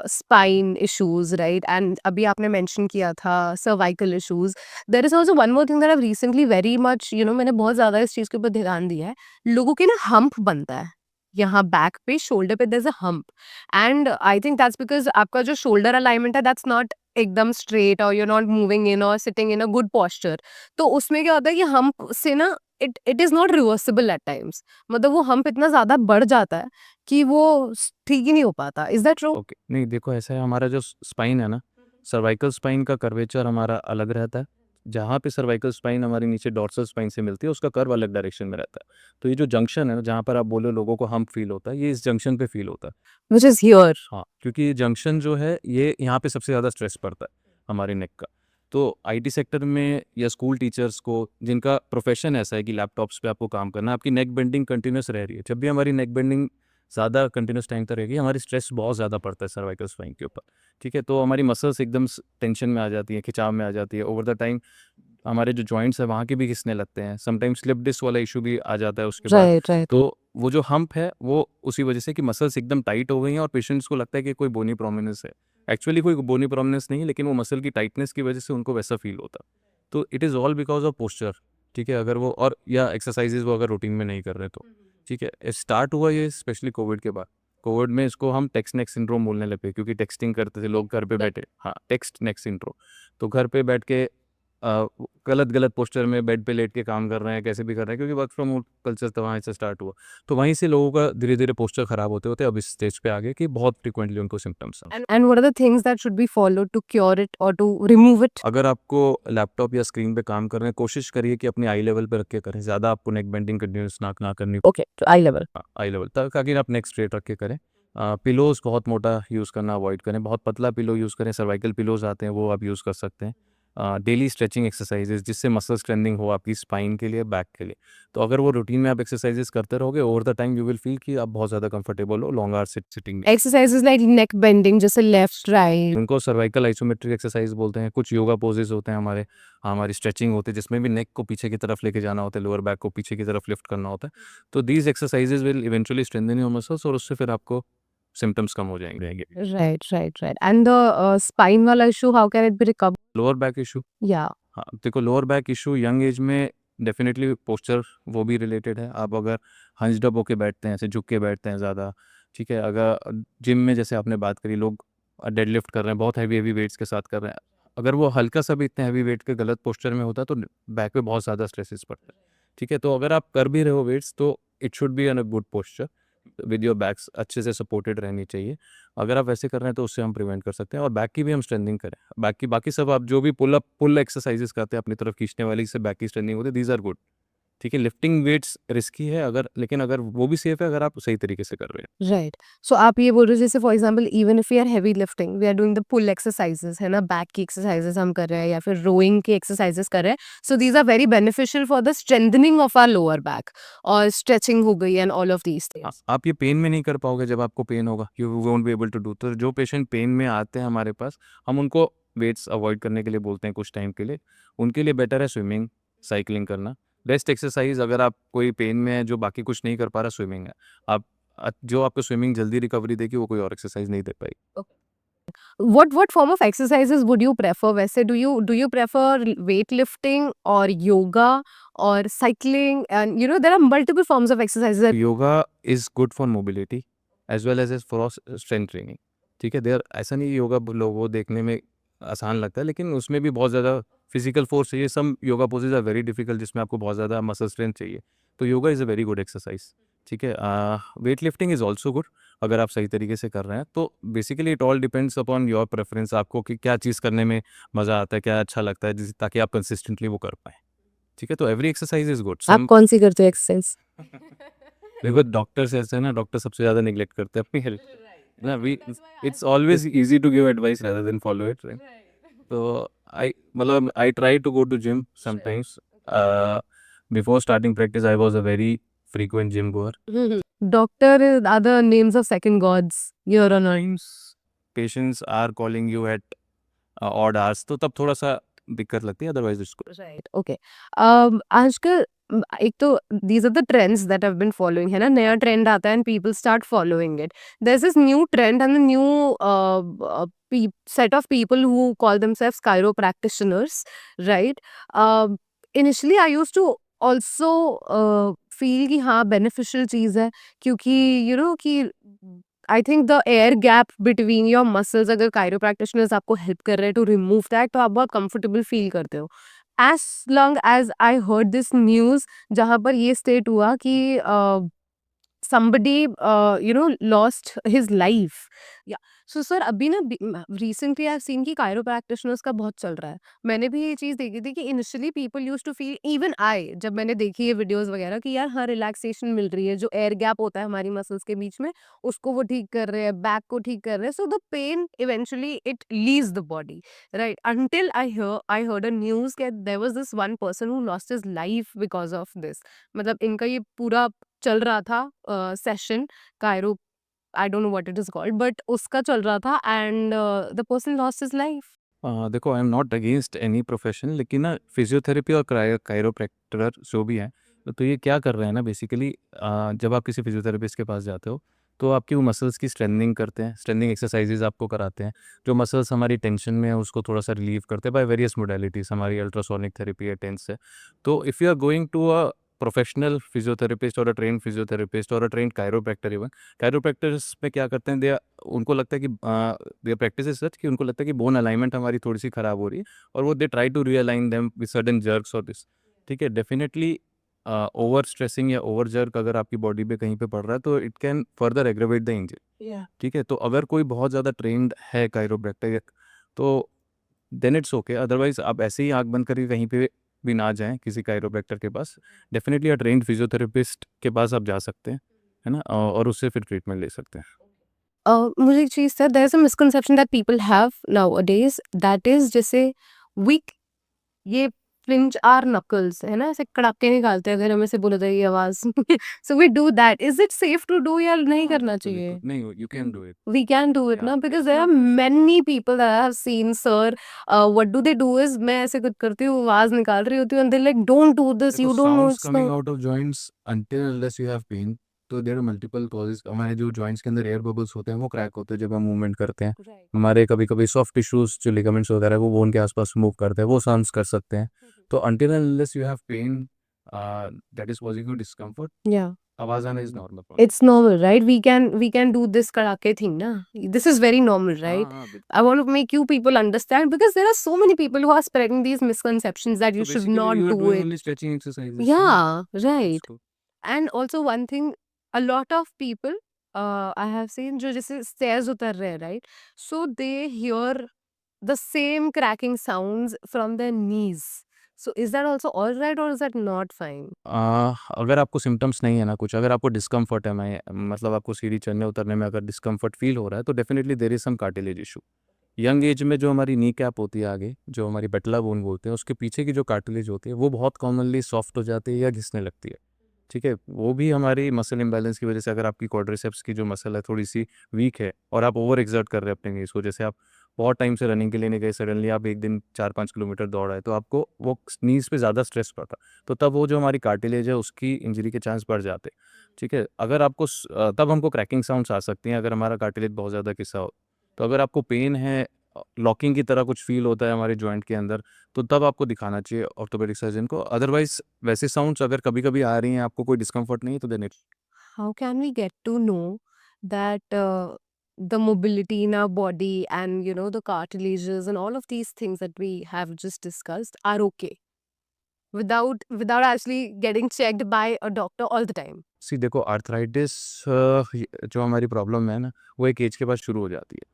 spine issues, right? And अभी आपने mention किया था cervical issues. There is also one more thing that I recently very much मैंने बहुत ज़्यादा इस चीज़ के ऊपर ध्यान दिया है। लोगों के ना हम्प बनता है, यहाँ बैक पे, शोल्डर पे there is a hump and I think that's because आपका जो शोल्डर अलाइनमेंट है दैट्स नॉट एकदम स्ट्रेट और you are not moving in और sitting in a good posture. तो उसमें क्या होता है कि हम्प से ना it is not reversible at times. मतलब वो हम्प इतना ज़्यादा बढ़ जाता है कि वो ठीक ही नहीं हो पाता। Is that true? ओके, नहीं देखो ऐसा है, हमारा जो स्पाइन है ना, सर्वाइकल स्पाइन का कर्वेचर हमारा अलग रहता है। जहाँ पे सर्वाइकल स्पाइन हमारी नीचे डॉर्सल स्पाइन से मिलती है उसका कर्व अलग डायरेक्शन में रहता है। तो ये जो जंक्शन है ना, जहाँ पर आप बोलो लोगों को हम्प फील होता है, ये इस जंक्शन पे फील होता है। Which is here. हाँ, क्योंकि ये जंक्शन जो है ये यहाँ पे सबसे ज़्यादा स्ट्रेस पड़ता है हमारी नेक का। तो आईटी सेक्टर में या स्कूल टीचर्स को, जिनका प्रोफेशन ऐसा है कि लैपटॉप्स पे आपको काम करना है, आपकी नेक बेंडिंग कंटिन्यूस रह रही है। जब भी हमारी नेक बेंडिंग ज़्यादा कंटिन्यूस टाइम तक रहेगी, हमारी स्ट्रेस बहुत ज़्यादा पड़ता है सर्वाइकल स्पाइन के ऊपर। ठीक है, तो हमारी मसल्स एकदम टेंशन में आ जाती हैं, खिंचाव में आ जाती है। ओवर द टाइम हमारे जो जॉइंट्स है वहाँ के भी घिसने लगते हैं। समटाइम्स स्लिप डिस्क वाला इशू भी आ जाता है उसके बाद। Right, right. तो वो जो हम्प है वो उसी वजह से कि मसल्स एकदम टाइट हो गई हैं और पेशेंट्स को लगता है कि कोई बोनी प्रोमिनेंस है। एक्चुअली कोई बोनी प्रोमिनेंस नहीं है, लेकिन वो मसल की टाइटनेस की वजह से उनको वैसा फील होता है। तो it is all because of posture. ठीक है, अगर वो और या एक्सरसाइजेज वो अगर रूटीन में नहीं कर रहे तो। ठीक है, स्टार्ट हुआ ये स्पेशली कोविड के बाद। कोविड में इसको हम टेक्स्ट नेक सिंड्रोम बोलने लगे, क्योंकि टेक्सटिंग करते थे लोग घर पे बैठे। हाँ, टेक्स्ट नेक सिंड्रोम। तो घर पे बैठ के गलत गलत पोस्चर में बेड पे लेट के काम कर रहे हैं, कैसे भी कर रहे हैं, क्योंकि वर्क फ्रॉम होम कल्चर तो वहाँ से स्टार्ट हुआ। तो वहीं से लोगों का धीरे धीरे पोस्चर खराब होते होते अब इस स्टेज पे आ गए कि बहुत फ्रिक्वेंटली उनको सिम्टम्स हैं। And what are the things that should be followed to cure it or to remove it? अगर आपको लैपटॉप या स्क्रीन पे काम कर रहे हैं, कोशिश करिए कि अपनी आई लेवल पे रख के करें। ज़्यादा आपको नेक बेंडिंग कंटिन्यूस ना करनी। Okay, to eye level. I level तक, अगर आप नेक स्ट्रेट रख के करें। पिलोज बहुत मोटा यूज़ करना अवॉइड करें, बहुत पतला पिलो यूज़ करें। सर्वाइकल पिलोज आते हैं वो आप यूज़ कर सकते हैं। डेली स्ट्रेचिंग एक्सरसाइजेज जिससे मसल स्ट्रेंथनिंग हो आपकी स्पाइन के लिए, बैक के लिए। तो अगर वो रूटीन में आप एक्सरसाइजेज करते रहोगे, over the time you will feel कि आप बहुत ज़्यादा कंफर्टेबल हो long hour sitting. Exercises like neck bending, जैसे left, right. उनको सर्वाइकल आइसोमेट्रिक एक्सरसाइज बोलते हैं। कुछ योगा पोजेज होते हैं हमारे, हमारी स्ट्रेचिंग होती है जिसमें भी नेक को पीछे की तरफ लेके जाना होता है, लोअर बैक को पीछे की तरफ लिफ्ट करना होता है। तो these exercises will eventually strengthen your muscles और उससे फिर आपको सिम्टम्स कम हो जाएंगे। Right, right, right. And the spine वाला issue, how can it be recovered? Lower back issue, Yeah. हाँ देखो lower back issue young age में डेफिनेटली पोस्चर वो भी रिलेटेड है। आप अगर हंस्ड अप होके बैठते हैं, ऐसे झुक के बैठते हैं ज़्यादा। ठीक है, अगर जिम में जैसे आपने बात करी, लोग डेडलिफ्ट कर रहे हैं, बहुत हैवी वेट्स के साथ कर रहे हैं, अगर वो हल्का सा भी इतने हैवी वेट के गलत पोस्चर में होता है तो बैक पे बहुत ज़्यादा स्ट्रेसेस पड़ते हैं। ठीक है, तो अगर आप कर भी रहे हो वेट्स तो it should be in a good posture with your backs अच्छे से सपोर्टेड रहनी चाहिए। अगर आप वैसे कर रहे हैं तो उससे हम प्रिवेंट कर सकते हैं। और बैक की भी हम स्ट्रेंथिंग करें। बाकी सब आप जो भी पुल एक्सरसाइजेस करते हैं अपनी तरफ खींचने वाली, इससे बैक की स्ट्रेंथिंग होती है, दीज आर गुड। ठीक है, लिफ्टिंग वेट्स रिस्की है अगर, लेकिन अगर वो भी सेफ है अगर आप सही तरीके से कर रहे हैं। Right. So आप ये बोल रहे हो जैसे for example even if we are heavy lifting, we are doing the pull exercises, है ना, बैक की एक्सरसाइजेस हम कर रहे हैं या फिर रोइंग की एक्सरसाइजेस कर रहे हैं, so these are very beneficial for the strengthening of our lower back और स्ट्रेचिंग हो गई and all of these things. आप ये पेन में नहीं कर पाओगे, जब आपको पेन होगा you won't be able to do. तो जो पेशेंट पेन में आते हैं हमारे पास, हम उनको वेट्स अवॉइड करने के लिए बोलते हैं कुछ टाइम के लिए। उनके लिए बेटर है स्विमिंग, साइकिलिंग करना। बेस्ट एक्सरसाइज अगर आप कोई पेन में है जो बाकी कुछ नहीं कर पा रहा, स्विमिंग है। आप जो आपको स्विमिंग जल्दी रिकवरी देगी वो कोई और एक्सरसाइज नहीं दे पाएगी। What form of exercises would you prefer? वैसे do you prefer weightlifting or yoga or cycling? And there are multiple forms of exercises. Yoga is good for mobility as well as for strength training. ठीक है, देर ऐसा नहीं योगा लोगों देखने में आसान लगता है, लेकिन उसमें भी बहुत ज़्यादा फिजिकल फोर्स चाहिए। Some yoga poses are very difficult जिसमें आपको बहुत ज़्यादा मसल स्ट्रेंथ चाहिए। तो yoga is a very good exercise. ठीक है, weight lifting is also good अगर आप सही तरीके से कर रहे हैं। तो basically it all depends upon your preference, आपको कि क्या चीज़ करने में मज़ा आता है, क्या अच्छा लगता है, ताकि आप कंसिस्टेंटली वो कर पाएँ। ठीक है, तो एवरी एक्सरसाइज इज गुड। आप कौन सी करते हो एक्सरसाइज? देखो डॉक्टर्स ऐसे हैं ना, डॉक्टर सबसे ज़्यादा निगलेक्ट करते हैं अपनी हेल्थ। ना we it's always easy to give advice rather than follow it, right? So I try to go to gym sometimes. Before starting practice, I was a very frequent gym goer. Doctor is other names of second gods here on earth. Times patients are calling you at odd hours, तो तब थोड़ा सा दिक्कत लगती है, otherwise it's good. Right okay आजकल एक तो these are the trends that have been following है ना नया ट्रेंड आता है and people start following it there is this new trend and new set of people who call themselves chiropractitioners, right? Initially I used to also feel कि हाँ beneficial चीज़ है क्योंकि you know कि I think the air gap between your muscles अगर कायरोप्रैक्टिशनर्स आपको help कर रहे हैं टू रिमूव दैट तो आप बहुत कंफर्टेबल फील करते हो as long as I heard this news जहां पर ये स्टेट हुआ कि somebody lost his life. Yeah. So sir अभी ना recently I've seen कि chiropractitioners का बहुत चल रहा है. मैंने भी ये चीज देखी थी कि initially people used to feel even I जब मैंने देखी ये videos वगैरह कि यार हाँ relaxation मिल रही है जो air gap होता है हमारी muscles के बीच में उसको वो ठीक कर रहे हैं back को ठीक कर रहे हैं so the pain eventually it leaves the body, right? Until I heard a news that there was this one person who lost his life because of this. मतलब इनका ये पूरा चल रहा था session chiro I don't know what it is called but उसका चल रहा था and the person lost his life. देखो I am not against any profession, लेकिन ना फिजियोथेरेपी और कायरोप्रैक्टर जो भी हैं तो ये क्या कर रहे हैं ना बेसिकली, जब आप किसी फिजियोथेरेपिस्ट के पास जाते हो तो आपकी वो मसल्स की स्ट्रेंथनिंग करते हैं, स्ट्रेंथनिंग एक्सरसाइजेज आपको कराते हैं, जो मसल्स हमारी टेंशन में है उसको थोड़ा सा रिलीव करते हैं बाय वेरियस मोडालिटीज़, हमारी अल्ट्रासोनिक थेरेपी है, टेंस है. तो if you are going to a professional physiotherapist और अ ट्रेन फिजियोथेरेपिस्ट और a train chiropractor, even chiropractors में क्या करते हैं, दे उनको लगता है कि देयर प्रैक्टिस इज सच कि उनको लगता है कि बोन अलाइनमेंट हमारी थोड़ी सी खराब हो रही है और वो they try to realign them with sudden jerks और दिस. ठीक है, डेफिनेटली ओवर स्ट्रेसिंग या ओवर जर्क अगर आपकी बॉडी पे कहीं पे पड़ रहा है तो it can further aggravate the injury. ठीक है, तो अगर कोई बहुत ज़्यादा ट्रेंड है कायरोप्रैक्टर तो देन इट्स ओके, अदरवाइज आप ऐसे ही आँख बंद करके कहीं पे भी ना जाएं किसी कायरोप्रैक्टर के पास. डेफिनेटली अ ट्रेंड फिजियोथेरेपिस्ट के पास आप जा सकते हैं, है ना, और उससे फिर ट्रीटमेंट ले सकते हैं. मुझे एक चीज sir there is a misconception that people have nowadays that is जैसे वी ये फ्लिंच आवर नकल्स है ना ऐसे कड़ाके निकालते हैं अगर हमें से बोला जाए ये आवाज so we do that is it safe to do या नहीं हाँ, करना बिल्कुल, चाहिए. बिल्कुल. नहीं, you can do it. We can do it Yeah. now because there are many people that I have seen, sir. What do they do is मैं ऐसे कुछ करती हूँ आवाज निकाल रही होती हूँ and they're like don't do this, देखो you don't know sounds it's coming not. Out of joints until unless you have pain, तो देयर आर मल्टीपल कॉजेज. हमारे जो जॉइंट्स के अंदर एयर बबल्स होते हैं वो क्रैक होते हैं जब हम मूवमेंट करते हैं. Right. हमारे कभी कभी सॉफ्ट टिश्यूज जो लिगामेंट्स वगैरह है वो बोन के आसपास मूव करते हैं, वो साउंड्स कर सकते हैं. तो until unless you have pain that is causing you discomfort, Yeah. आवाज आना is normal. It's normal, right? We can do this karake thing, na? This is very normal, right? हाँ, बिल्कुल. I want to make you people understand because there are so many people who are spreading these misconceptions that So you should basically not you are do doing it. only stretching exercises. Yeah, right. That's cool. And also one thing, a lot of people I have seen जो जैसे stairs उतर रहे हैं, right? So they hear the same cracking sounds from their knees. So is that also all right or is that not fine? अगर आपको symptoms नहीं है ना कुछ, अगर आपको डिस्कम्फर्ट है, मैं मतलब आपको सीढ़ी चढ़ने उतरने में अगर डिस्कम्फर्ट फील हो रहा है तो definitely there is some cartilage issue. Young age में जो हमारी नी कैप होती है आगे, जो हमारी पेटला बोन बोलते हैं, उसके पीछे की जो कार्टिलेज होती है वो बहुत कॉमनली सॉफ्ट हो जाती है या घिसने लगती है. ठीक है, वो भी हमारी मसल इम्बैलेंस की वजह से, अगर आपकी क्वाड्रिसेप्स की जो मसल है थोड़ी सी वीक है और आप ओवर एक्सर्ट कर रहे हैं अपने नीज को, जैसे आप बहुत टाइम से रनिंग के लिए नहीं गए, सडनली आप एक दिन 4-5 किलोमीटर दौड़ आए तो आपको वो नीज पे ज़्यादा स्ट्रेस पड़ता, तो तब वो जो हमारी कार्टिलेज है उसकी इंजरी के चांस बढ़ जाते. ठीक है, अगर आपको तब हमको क्रैकिंग साउंड्स आ सकती हैं अगर हमारा कार्टिलेज बहुत ज़्यादा घिसा हो. तो अगर आपको पेन है, लॉकिंग की तरह कुछ फील होता है हमारे जॉइंट के अंदर, तो तब आपको दिखाना चाहिए ऑर्थोपेडिक सर्जन को. अदरवाइज वैसे साउंड्स अगर कभी कभी आ रही हैं, आपको कोई डिस्कम्फर्ट नहीं है, तो then it. How can we get to know that the mobility in our body and the cartilages and all of these things that we have just discussed are okay without actually getting checked by a doctor all the time? सी देखो, arthritis जो हमारी problem है ना, वो एक as के बाद शुरू हो जाती है.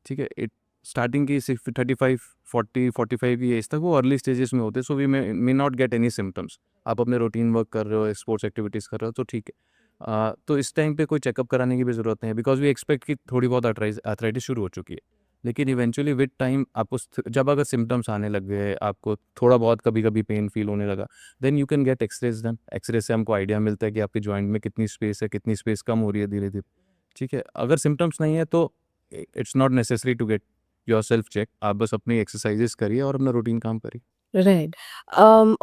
ठीक है, इट स्टार्टिंग की 35, 40, 45 की एज तक वो अर्ली स्टेजेस में होते हैं. So we may not get any symptoms. आप अपने रूटीन वर्क कर रहे हो, स्पोर्ट्स एक्टिविटीज़ कर रहे हो तो ठीक है. तो इस टाइम पे कोई चेकअप कराने की भी ज़रूरत नहीं है, बिकॉज वी एक्सपेक्ट कि थोड़ी बहुत आर्थराइटिस शुरू हो चुकी है। लेकिन इवेंचुअली विद टाइम आपको जब अगर सिम्टम्स आने लग गए, आपको थोड़ा बहुत कभी कभी पेन फील होने लगा, then you can get x-rays done. X-ray से हमको आइडिया मिलता है कि आपके जॉइंट में कितनी स्पेस है, कितनी स्पेस कम हो रही है धीरे धीरे। ठीक है, अगर सिम्टम्स नहीं है तो it's not necessary to get your self check. आप बस अपनी एक्सरसाइजेस करिए और अपना रूटीन काम करिए। Right.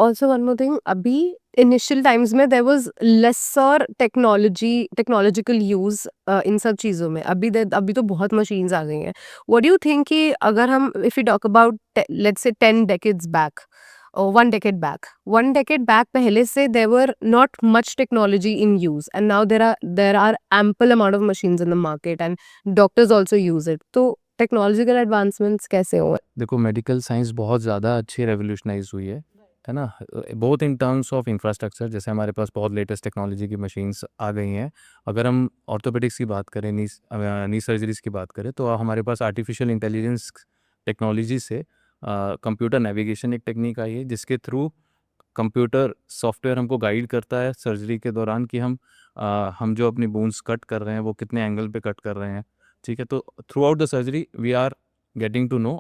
Also one more thing, अभी initial times में there was lesser technological use इन सब चीज़ों में। अभी तो बहुत machines आ गई हैं। What do you think कि अगर हम if we talk about let's say 10 decades back or 1 decade back पहले से there were not much technology in use and now there are ample amount of machines in the market and doctors also use it. तो technological advancements कैसे हुए? देखो, medical science बहुत ज़्यादा अच्छी revolutionise हुई है ना? बहुत इन टर्म्स ऑफ इंफ्रास्ट्रक्चर, जैसे हमारे पास बहुत लेटेस्ट टेक्नोलॉजी की मशीन्स आ गई हैं। अगर हम ऑर्थोपेडिक्स की बात करें, नी सर्जरीज की बात करें, तो हमारे पास आर्टिफिशियल इंटेलिजेंस टेक्नोलॉजी से कंप्यूटर नेविगेशन एक टेक्निक आई है, जिसके थ्रू कंप्यूटर सॉफ्टवेयर हमको गाइड करता है सर्जरी के दौरान कि हम जो अपनी बोन्स कट कर रहे हैं वो कितने एंगल पे कट कर रहे हैं। ठीक है, तो throughout the surgery we are getting to know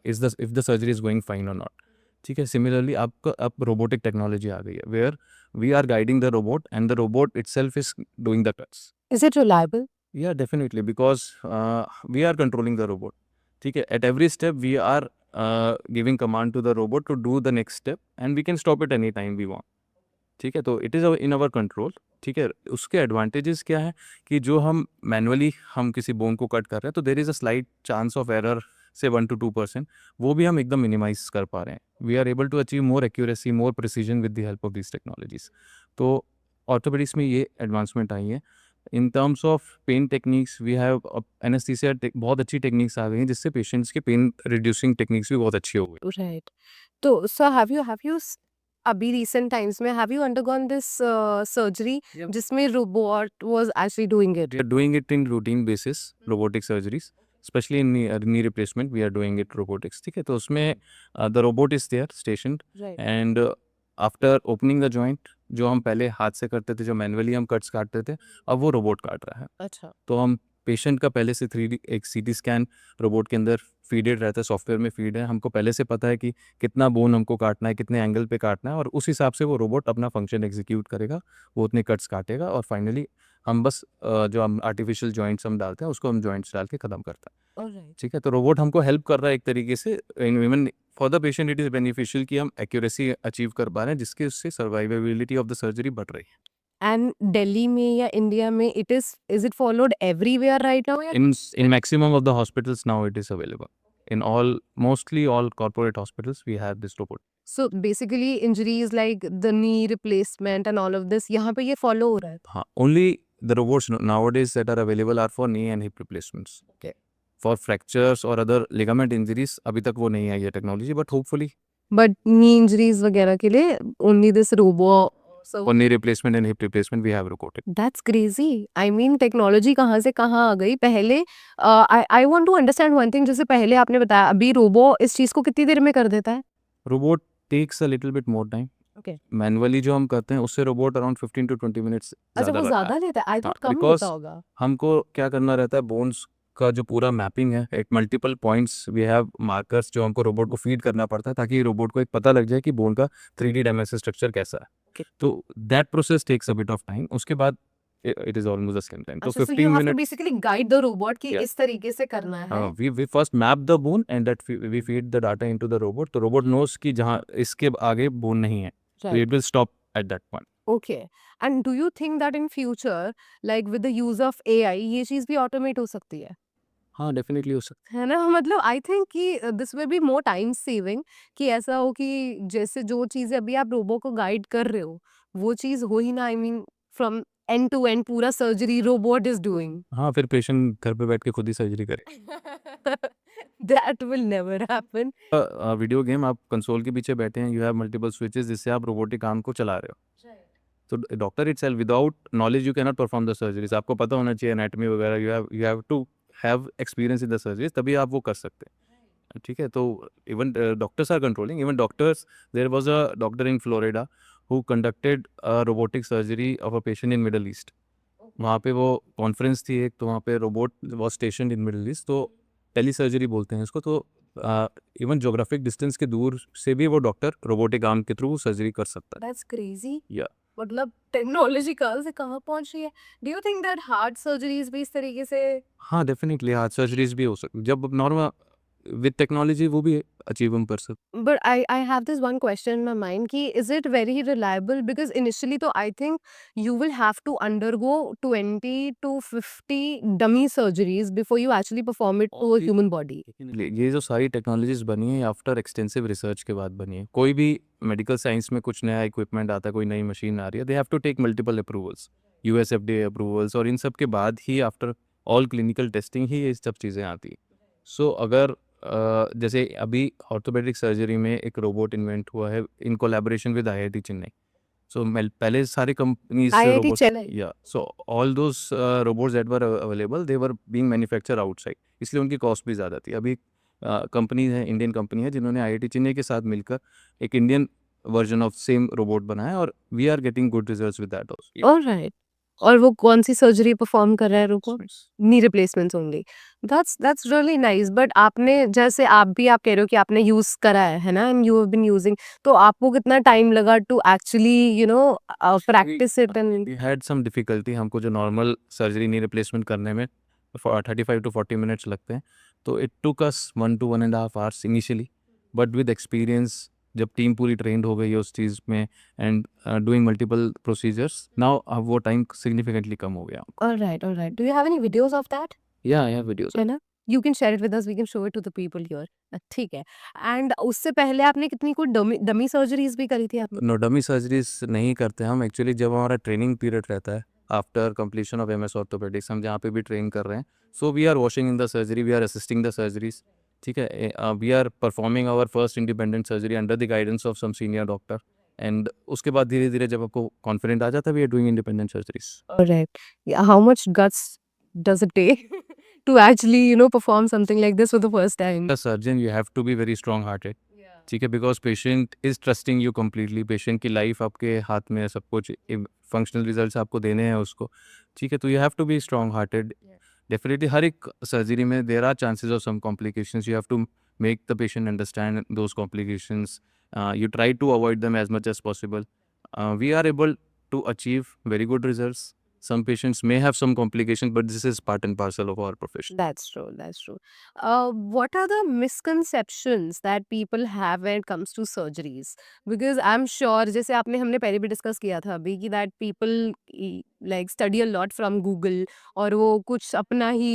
if the surgery is going fine और नॉट। ठीक है, सिमिलरली आपका अब रोबोटिक टेक्नोलॉजी आ गई है, where we are guiding the robot and the robot itself is doing the cuts. Is it reliable? Yeah, definitely, because we are controlling the robot. ठीक है, at every step we are giving command to the robot to do the next step and we can stop it any time we want. ठीक है, तो it is in our control. ठीक है, उसके advantages क्या है कि जो हम मैनुअली हम किसी बोन को कट कर रहे हैं, तो there is a slight chance of error से 1 to 2%, वो भी हम एकदम मिनिमाइज कर पा रहे हैं। We are able to achieve more accuracy, more precision with the help of this technologies. तो ऑर्थोपेडिक्स में ये एडवांसमेंट आई है। In terms of pain techniques we have anaesthesia, बहुत अच्छी टेक्निक्स आ गई हैं, जिससे पेशेंट्स के पेन रिड्यूसिंग टेक्निक्स भी बहुत अच्छी हो गई। Right. तो सर have you अभी recent times में have you undergone this surgery Yep. जिसमें robot was actually doing it? We are doing it in routine basis, robotic surgeries, especially in knee replacement. We are doing it robotics. ठीक है, तो उसमें the robot is there stationed Right. and after opening the joint, जो हम पहले हाथ से करते थे, जो मैनुअली हम कट्स काटते थे, अब वो रोबोट काट रहा है। अच्छा। तो हम पेशेंट का पहले से 3D एक CT स्कैन रोबोट के अंदर फीडेड रहता है, सॉफ्टवेयर में फीड है। हमको पहले से पता है कि कितना बोन हमको काटना है, कितने एंगल पे काटना है, और उस हिसाब से वो रोबोट अपना फंक्शन एग्जीक्यूट करेगा, वो उतने कट्स काटेगा और फाइनली हम बस जो हम आर्टिफिशियल जॉइंट्स हम डालते हैं उसको हम जॉइंट्स डाल के ख़त्म करते हैं। Alright. ठीक है, तो रोबोट हमको हेल्प कर रहा है एक तरीके से। Even for the patient it is beneficial कि हम एक्यूरेसी अचीव कर पा रहे हैं, जिसके उससे सर्वाइवेबिलिटी ऑफ द सर्जरी बढ़ रही है। And दिल्ली में या इंडिया में is it followed everywhere right now? या In maximum of the hospitals now it is available. In mostly all corporate hospitals we have this robot. so basically injuries like the knee replacement and all of this यहाँ पे ये follow हो रहा है? हाँ, only the robots nowadays that are available are for knee and hip replacements. Okay. For fractures or other ligament injuries अभी तक वो नहीं आई है technology, but hopefully But knee injuries वगैरह के लिए only this robot. So for knee replacement and hip replacement we have robotic. that's crazy. I mean technology कहाँ से कहाँ आ गई। पहले I want to understand one thing, जैसे पहले आपने बताया अभी रोबो इस चीज को कितनी देर में कर देता है? Robot takes a little bit more time. Okay. Manually जो हम करते हैं उससे रोबोट अराउंड 15 to 20 मिनट्स अच्छा ज़्यादा वो लगता ज्यादा है। लेता है? I हाँ, thought कम because लेता होगा। हमको क्या करना रहता है, बोन्स का जो पूरा मैपिंग है, एक multiple points we have markers जो हमको रोबोट को फीड करना पड़ता है, ताकि रोबोट को एक पता लग जाए कि बोन का 3D डायमेंशन स्ट्रक्चर कैसा है। Okay. तो that process takes a bit of time. उसके बाद it is almost the same time. तो अच्छा, so you 15 have to minute basically guide the robot कि Yeah. इस तरीके से करना है। We first map the bone and that we feed the data into the robot. तो रोबोट नोस कि जहाँ इसके आगे बोन नहीं है, तो Right. It will stop at that point. Okay. And do you think that in future, like with the use of AI, ये चीज भी automate हो सकती है? हाँ, डेफिनेटली हो सकता है ना? मतलब आई थिंक कि this will be more time saving कि ऐसा हो कि जैसे जो चीज़ें अभी आप रोबो को गाइड कर रहे हो, वो चीज़ हो ही ना। I mean from end to end पूरा सर्जरी रोबोट इज डूइंग। है। हाँ, फिर पेशेंट घर पे बैठ के खुद ही सर्जरी करे। That will never happen. Video game, आप कंसोल के पीछे बैठे हैं, यू हैव मल्टीपल स्विचेस जिससे आप रोबोटिक आर्म को चला रहे हो। तो doctor itself without knowledge you can not perform the surgeries. आपको पता होना चाहिए एनाटॉमी वगैरह, you have to have experience in the surgeries, तभी आप वो कर सकते हैं। ठीक है, तो even doctors are controlling, even doctors, there was a doctor in Florida who conducted a robotic surgery of a patient in Middle East. वहाँ पे वो कॉन्फ्रेंस थी एक, तो वहाँ पे robot was station in middle east, तो टेली सर्जरी बोलते हैं इसको। तो इवन जोग्राफिक डिस्टेंस के दूर से भी वो डॉक्टर रोबोटिक आर्म के थ्रू सर्जरी कर सकता That's crazy. है। या मतलब टेक्नोलॉजी कहाँ से कहाँ पहुंच रही है। Do you think that heart surgeries भी इस तरीके से हाँ, डेफिनेटली हार्ट सर्जरीज भी हो सकती, जब नॉर्मल विद टेक्नोलॉजी वो भी अचीव हम कर सकते। But I have this one question in my mind कि is it very reliable? Because initially तो I think you will have to undergo 20 to 50 dummy surgeries before you actually perform it to a ये- human body. ये जो सारी technologies बनी है after extensive research के बाद बनी है। कोई भी मेडिकल साइंस में कुछ नया इक्विपमेंट आता है, कोई नई मशीन आ रही है, they have to take multiple approvals, US FDA approvals, और इन सब के बाद ही आफ्टर ऑल क्लिनिकल टेस्टिंग ही ये सब चीज़ें आती हैं। सो अगर जैसे अभी ऑर्थोपेडिक सर्जरी में एक रोबोट इन्वेंट हुआ है in collaboration with IIT Chennai. So पहले सारी कंपनीज से IIT रोबोट्स, चेन्नई। या so all those robots that were available they were being manufacture outside, इसलिए उनकी कॉस्ट भी ज़्यादा थी। अभी कंपनी है, इंडियन कंपनी है, जिन्होंने आईआईटी चेन्नई के साथ मिलकर एक Indian version of same robot बनाया, और we are getting good results with that also. Alright. और वो कौन सी सर्जरी परफॉर्म कर रहा है robot? Knee replacements only. That's really nice. But आपने जैसे आप कह रहे हो कि आपने यूज करा है ना, and you have been using, तो आपको कितना टाइम लगा to actually practise it and we had some difficulty, हमको जो नॉर्मल सर्जरी नी रिप्लेसमेंट करने में 35 to 40 मिनट्स लगते हैं, तो it took us 1 to 1.5 hours initially, but with experience जब टीम पूरी ट्रेंड हो गई है उस चीज़ में and doing multiple procedures, now अब वो टाइम सिग्निफिकेंटली कम हो गया। Alright. Do you have any videos of that? Yeah I have videos. है ना? You can share it with us, we can show it to the people here. ठीक है। And उससे पहले आपने कितनी कोई डमी डमी सर्जरीज भी करी थी आपने? नो, डमी सर्जरीज नहीं करते हम एक्चुअली। जब हमारा ट्रेनिंग पीरियड रहता है after completion of MS orthopaedics, हम जहाँ पे भी ट्रेन कर रहे हैं, so we are washing in the surgery, we are assisting the surgeries. ठीक है, we are performing our first independent surgery under the guidance of some senior doctor, and उसके बाद धीरे धीरे जब आपको कॉन्फिडेंट आ जाता है, we are doing independent surgeries. Alright. Yeah, how much guts does it take to actually, perform something like this for the first time? The surgeon you have to be very strong hearted. ठीक है, because patient is trusting you completely, patient की life आपके हाथ में है, सब कुछ functional results आपको देने हैं उसको। ठीक है, तो you have to be strong hearted. Definitely हर एक सर्जरी में there are chances of some complications, you have to make the patient understand those complications, you try to avoid them as much as possible. We are able to achieve very good results. Some patients may have some complications, but this is part and parcel of our profession. That's true. That's true. What are the misconceptions that people have when it comes to surgeries? Because I'm sure, जैसे आपने हमने पहले भी discuss किया था अभी कि that people like study a lot from Google और वो कुछ अपना ही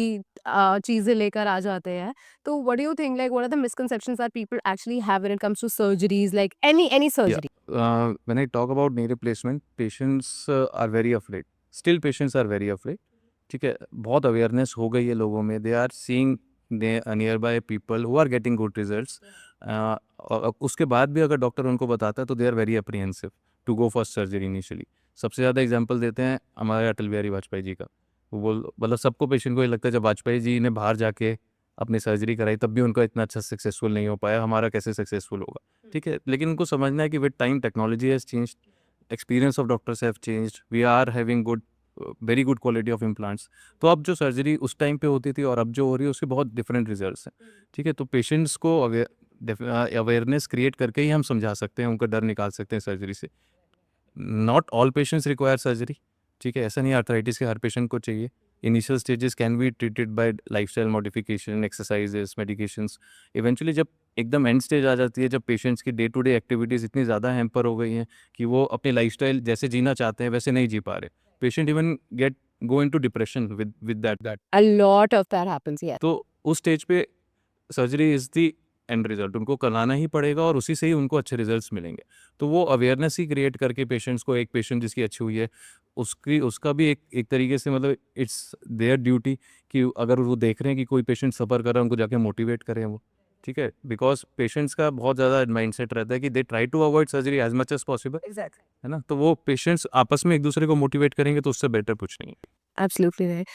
चीजें लेकर आ जाते हैं। तो what do you think, like what are the misconceptions that people actually have when it comes to surgeries, like any surgery? When I talk about knee replacement, patients are very afraid. Still patients are very afraid. ठीक है, बहुत awareness हो गई है लोगों में, they are seeing nearby people who are getting good results. उसके बाद भी अगर डॉक्टर उनको बताता है तो they are very apprehensive to go for surgery initially. सबसे ज़्यादा एग्जांपल देते हैं हमारे अटल बिहारी वाजपेयी जी का। वो मतलब सबको पेशेंट को ये लगता है जब वाजपेयी जी ने बाहर जाके अपनी सर्जरी कराई तब भी उनका इतना अच्छा सक्सेसफुल नहीं हो पाया, हमारा कैसे सक्सेसफुल होगा। ठीक है, लेकिन उनको समझना है कि with time technology has changed, experience of doctors have changed, we are having good very good quality of implants. तो अब जो सर्जरी उस टाइम पे होती थी और अब जो हो रही है उसके बहुत डिफरेंट रिजल्ट्स हैं। ठीक है, तो पेशेंट्स को अवेयरनेस क्रिएट करके ही हम समझा सकते हैं, उनका डर निकाल सकते हैं सर्जरी से। Not all patients require surgery. ठीक है, ऐसा नहीं आर्थराइटिस के हर पेशेंट को चाहिए। Initial stages can be treated by lifestyle modification, exercises, medications. Eventually जब एकदम एंड स्टेज आ जाती है, जब पेशेंट्स की डे टू डे एक्टिविटीज़ इतनी ज़्यादा हैम्पर हो गई हैं कि वो अपनी लाइफस्टाइल जैसे जीना चाहते हैं वैसे नहीं जी पा रहे, patient even go into depression with that. A lot of that happens, yes. तो उस स्टेज पे surgery is the and result, उनको कराना ही पड़ेगा और उसी से ही उनको अच्छे रिजल्ट्स मिलेंगे। तो वो अवेयरनेस ही क्रिएट करके पेशेंट्स को, एक पेशेंट जिसकी अच्छी हुई है उसका भी एक तरीके से मतलब इट्स देयर ड्यूटी कि अगर वो देख रहे हैं कि कोई पेशेंट सफ़र कर रहा है उनको जाके मोटिवेट करें वो। ठीक है, बिकॉज पेशेंट्स का बहुत ज़्यादा माइंडसेट रहता है कि they try to avoid surgery as much as possible, Exactly. है ना। तो वो पेशेंट्स आपस में एक दूसरे को मोटिवेट करेंगे तो उससे बेटर कुछ नहीं है। Absolutely right.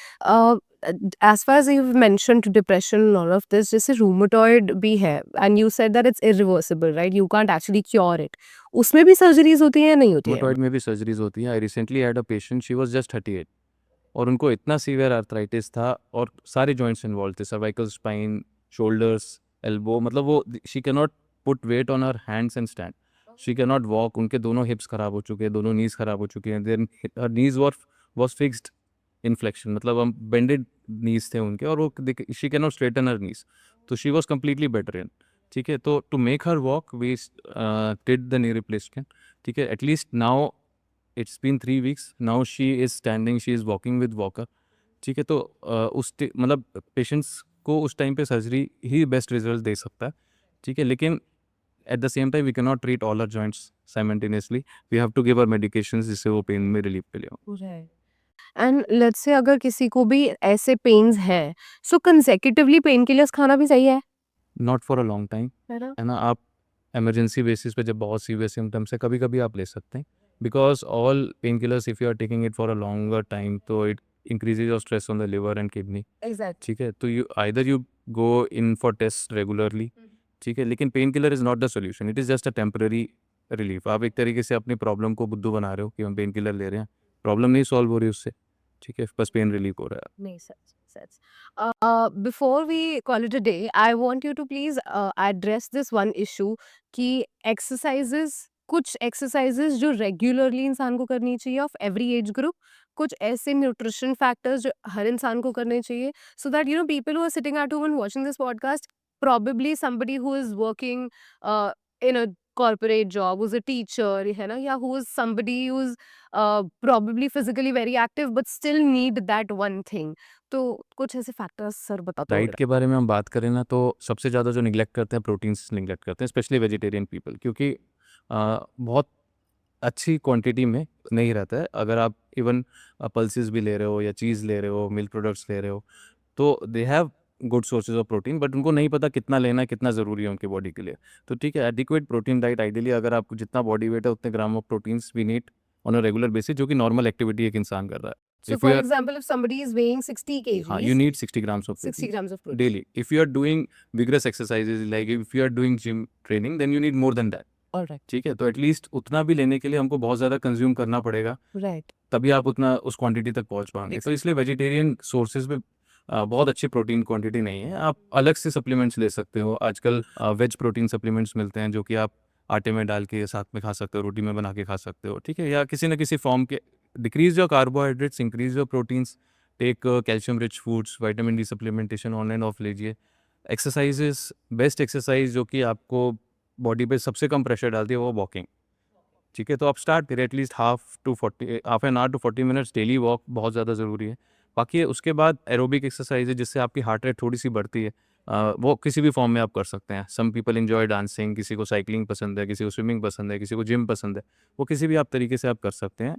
As far as you've mentioned depression and all of this, जैसे rheumatoid भी है and you said that it's irreversible, right? You can't actually cure it. उसमें भी surgeries होती हैं या नहीं होती हैं? रूमेटॉइड में भी सर्जरीज होती हैं। I recently had a patient, she was just 38 और उनको इतना सीवियर आर्थराइटिस था और सारे जॉइंट्स इन्वॉल्व थे, सर्वाइकल स्पाइन, शोल्डर्स, एल्बो, मतलब वो she can not put weight on her hands and stand, she can not walk, उनके दोनों हिप्स खराब हो चुके हैं, दोनों नीज खराब हो चुके हैं, then her knees was fixed in flexion, मतलब हम बेंडेड नीज थे उनके और वो she can not straighten her knees, तो she was completely bedridden. ठीक है, तो to make her walk we did the knee replacement. ठीक है, at least now it's been 3 weeks, now she is standing, she is walking with walker. ठीक है, तो मतलब पेशेंट्स को उस टाइम पे सर्जरी ही बेस्ट रिजल्ट दे सकता है। ठीक है, लेकिन at the same time we can not treat all our joints simultaneously, we have to give our medications जिससे वो पेन में रिलीफ मिले। Right. एंड लेट्स से अगर किसी को भी ऐसे पेन्स हैं, सो कंसेक्यूटिवली पेन किलर्स खाना भी सही है? Not for a long time, है ना? है ना। आप इमरजेंसी बेसिस पे जब बहुत सीवियर सिम्टम्स है कभी कभी आप ले सकते हैं, because all pain killers if you are taking it for a longer time तो it increases your stress on the liver and kidney. Exact. ठीक है, तो you go in for test regularly. ठीक है, लेकिन pain killer is not the solution, it is just a temporary relief. आप एक तरीके से अपनी प्रॉब्लम को बुद्धू बना रहे हो कि हम पेन किलर ले रहे हैं, प्रॉब्लम नहीं सॉल्व हो रही उससे। ठीक है, बस पेन रिलीफ हो रहा है। Makes sense. Sense. Before we call it a day, I want you to please address this one issue कि exercises, कुछ exercises जो regularly इंसान को करनी चाहिए of every age group, कुछ ऐसे nutrition factors जो हर इंसान को करने चाहिए, so that you know people who are sitting at home and watching this podcast, probably somebody who is working in a corporate job, who's a teacher, है ना, या who is somebody who's probably physically very active but still need that one thing. तो कुछ ऐसे factors sir बता दो diet अगर। के बारे में हम बात करें ना तो सबसे ज़्यादा जो निगलेक्ट करते हैं प्रोटीन्स निगलेक्ट करते हैं, स्पेशली वेजिटेरियन पीपल, क्योंकि बहुत अच्छी क्वांटिटी में नहीं रहता है। अगर आप इवन पल्सेस भी ले रहे हो या चीज़ ले रहे हो, मिल्क प्रोडक्ट्स ले रहे हो, तो they have good sources of protein, but उनको नहीं पता कितना लेना है, कितना ज़रूरी है उनकी बॉडी के लिए। तो ठीक है, एडिक्वेट प्रोटीन डाइट आइडियली अगर आपको जितना बॉडी वेट है उतने grams of proteins we need on a regular basis, जो कि नॉर्मल एक्टिविटी एक इंसान कर रहा है। So if for you are example, if somebody is weighing 60 हाँ, you kgs, need 60 grams of 60 protein grams of protein. daily. If you are doing vigorous exercises, like if you are doing gym training, then you need more than that. All right. ठीक है, तो at least उतना भी लेने के लिए हमको बहुत ज़्यादा कंज्यूम करना पड़ेगा, Right. तभी आप उतना उस क्वांटिटी तक पहुंच पाएंगे। तो इसलिए वेजिटेरियन सोर्सेज में बहुत अच्छी प्रोटीन क्वांटिटी नहीं है। आप अलग से सप्लीमेंट्स ले सकते हो, आजकल वेज प्रोटीन सप्लीमेंट्स मिलते हैं जो कि आप आटे में डाल के साथ में खा सकते हो, रोटी में बना के खा सकते हो। ठीक है, या किसी न किसी फॉर्म के decrease your carbohydrates, increase your proteins, take calcium rich foods, vitamin D supplementation on and off लीजिए। एक्सरसाइजेस, बेस्ट एक्सरसाइज जो कि आपको बॉडी पे सबसे कम प्रेशर डालती है वो वॉकिंग। ठीक है, तो आप स्टार्ट करें, at least half an hour to 40 minutes daily walk बहुत ज़्यादा ज़रूरी है। बाकी उसके बाद एरोबिक एक्सरसाइज है जिससे आपकी हार्ट रेट थोड़ी सी बढ़ती है, वो किसी भी फॉर्म में आप कर सकते हैं। सम पीपल एंजॉय डांसिंग, किसी को साइकिलिंग पसंद है, किसी को स्विमिंग पसंद है, किसी को जिम पसंद है, वो किसी भी आप तरीके से आप कर सकते हैं।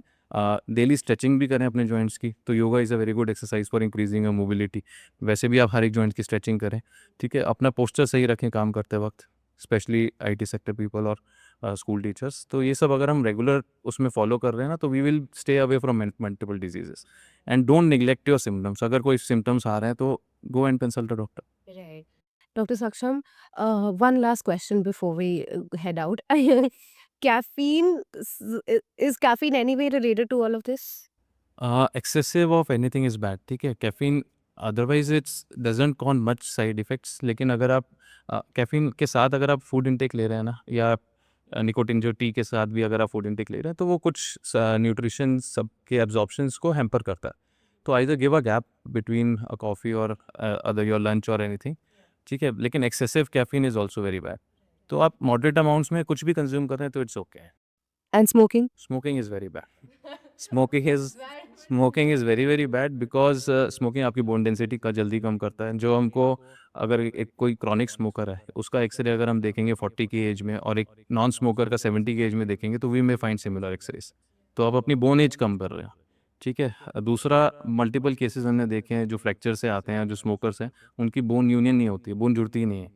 डेली स्ट्रेचिंग भी करें अपने जॉइंट्स की, तो yoga is a very good exercise for increasing a mobility. वैसे भी आप हर एक जॉइंट की स्ट्रेचिंग करें। ठीक है, अपना पोस्चर सही रखें काम करते वक्त, स्पेशली आईटी सेक्टर पीपल और स्कूल टीचर्स। तो ये सब अगर हम रेगुलर उसमें फॉलो कर रहे हैं ना, तो we will stay away from multiple diseases and don't neglect your symptoms. अगर कोई सिम्टम्स आ रहे हैं तो go and consult a doctor. Right. Dr. Saksham, one last question before we head out. Caffeine, is caffeine anyway related to all of this? Excessive of anything is bad. ठीक है, caffeine otherwise it's doesn't con much side effects, लेकिन अगर आप caffeine के साथ अगर आप food intake ले रहे हैं ना, या निकोटिन जो टी के साथ भी अगर आप फूड इनटेक ले रहे हैं, तो वो कुछ न्यूट्रिशन सब के एब्जॉर्प्शंस को हैम्पर करता है। तो either give a gap between a coffee और अदर योर लंच और एनीथिंग। ठीक है, लेकिन excessive caffeine is also very bad. तो आप मॉडरेट अमाउंट्स में कुछ भी कंज्यूम कर रहे हैं तो it's okay. And smoking? Smoking is very bad. Smoking is very very bad because smoking आपकी बोन डेंसिटी का जल्दी कम करता है। जो हमको, अगर एक कोई क्रॉनिक स्मोकर है उसका एक्सरे अगर हम देखेंगे 40 की एज में और एक नॉन स्मोकर का 70 की एज में देखेंगे, तो we may find similar x-rays. तो आप अपनी बोन एज कम कर रहे हैं। ठीक है, दूसरा मल्टीपल केसेस हमने देखे हैं जो फ्रैक्चर से आते हैं, जो स्मोकर्स हैं उनकी बोन यूनियन नहीं होती, बोन जुड़ती ही नहीं है।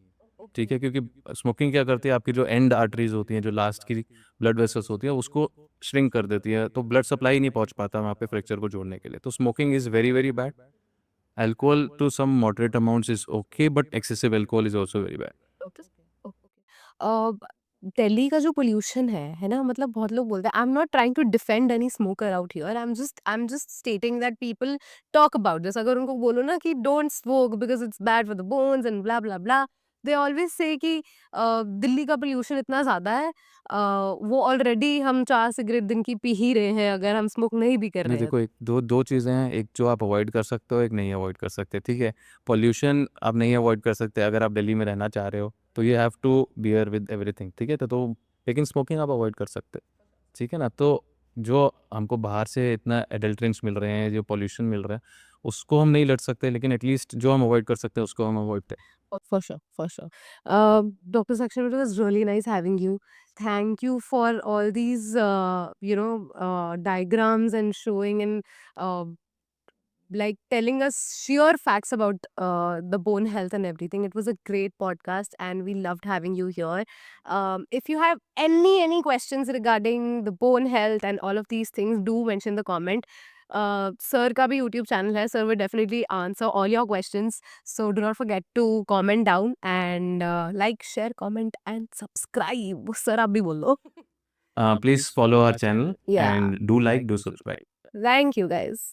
ठीक है, क्योंकि स्मोकिंग क्या करती है, आपकी जो एंड आर्टरीज होती हैं, जो लास्ट की ब्लड वेसल्स होती हैं, उसको श्रिंक कर देती है, तो ब्लड सप्लाई नहीं पहुंच पाता वहाँ पे फ्रैक्चर को जोड़ने के लिए। तो smoking is very very bad. Alcohol to some moderate amounts is okay, but excessive alcohol is also very bad. Doctor Delhi का जो पोल्यूशन है ना? मतलब बहुत लोग बोलते हैं, I am not trying to defend any smoker out here, I am just stating that people talk about this. अगर उनको बोलो ना कि don't smoke because it's bad for the bones and blah blah blah, they always say कि दिल्ली का pollution इतना ज़्यादा है, वो ऑलरेडी हम 4 सिगरेट दिन की पी ही रहे हैं अगर हम स्मोक नहीं भी कर नहीं, रहे हैं देखो, एक दो चीज़ें हैं, एक जो आप अवॉइड कर सकते हो, एक नहीं अवॉइड कर सकते, ठीक है? पॉल्यूशन आप नहीं अवॉइड कर सकते अगर आप दिल्ली में रहना चाह रहे हो, तो you have to bear with everything, ठीक है? तो लेकिन स्मोकिंग आप अवॉइड कर सकते हो, ठीक है ना? तो जो हमको बाहर से इतना एडल्ट्रेंट्स मिल रहे हैं, जो पॉल्यूशन मिल रहा है, उसको हम नहीं लड़ सकते, लेकिन एटलीस्ट जो हम अवॉइड कर सकते हैं, उसको हम अवॉइड करें। For sure, for sure. Dr. Sakshan, it was really nice having you. Thank you for all these, diagrams and showing and uh, like telling us sheer facts about the bone health and everything. It was a great podcast, and we loved having you here. If you have any questions regarding the bone health and all of these things, do mention the comment. Sir का भी YouTube channel है. Sir will definitely answer all your questions. So do not forget to comment down and like, share, comment, and subscribe. Sir, आप भी बोल दो. Please follow our channel Yeah. and do like, do subscribe. Thank you, guys.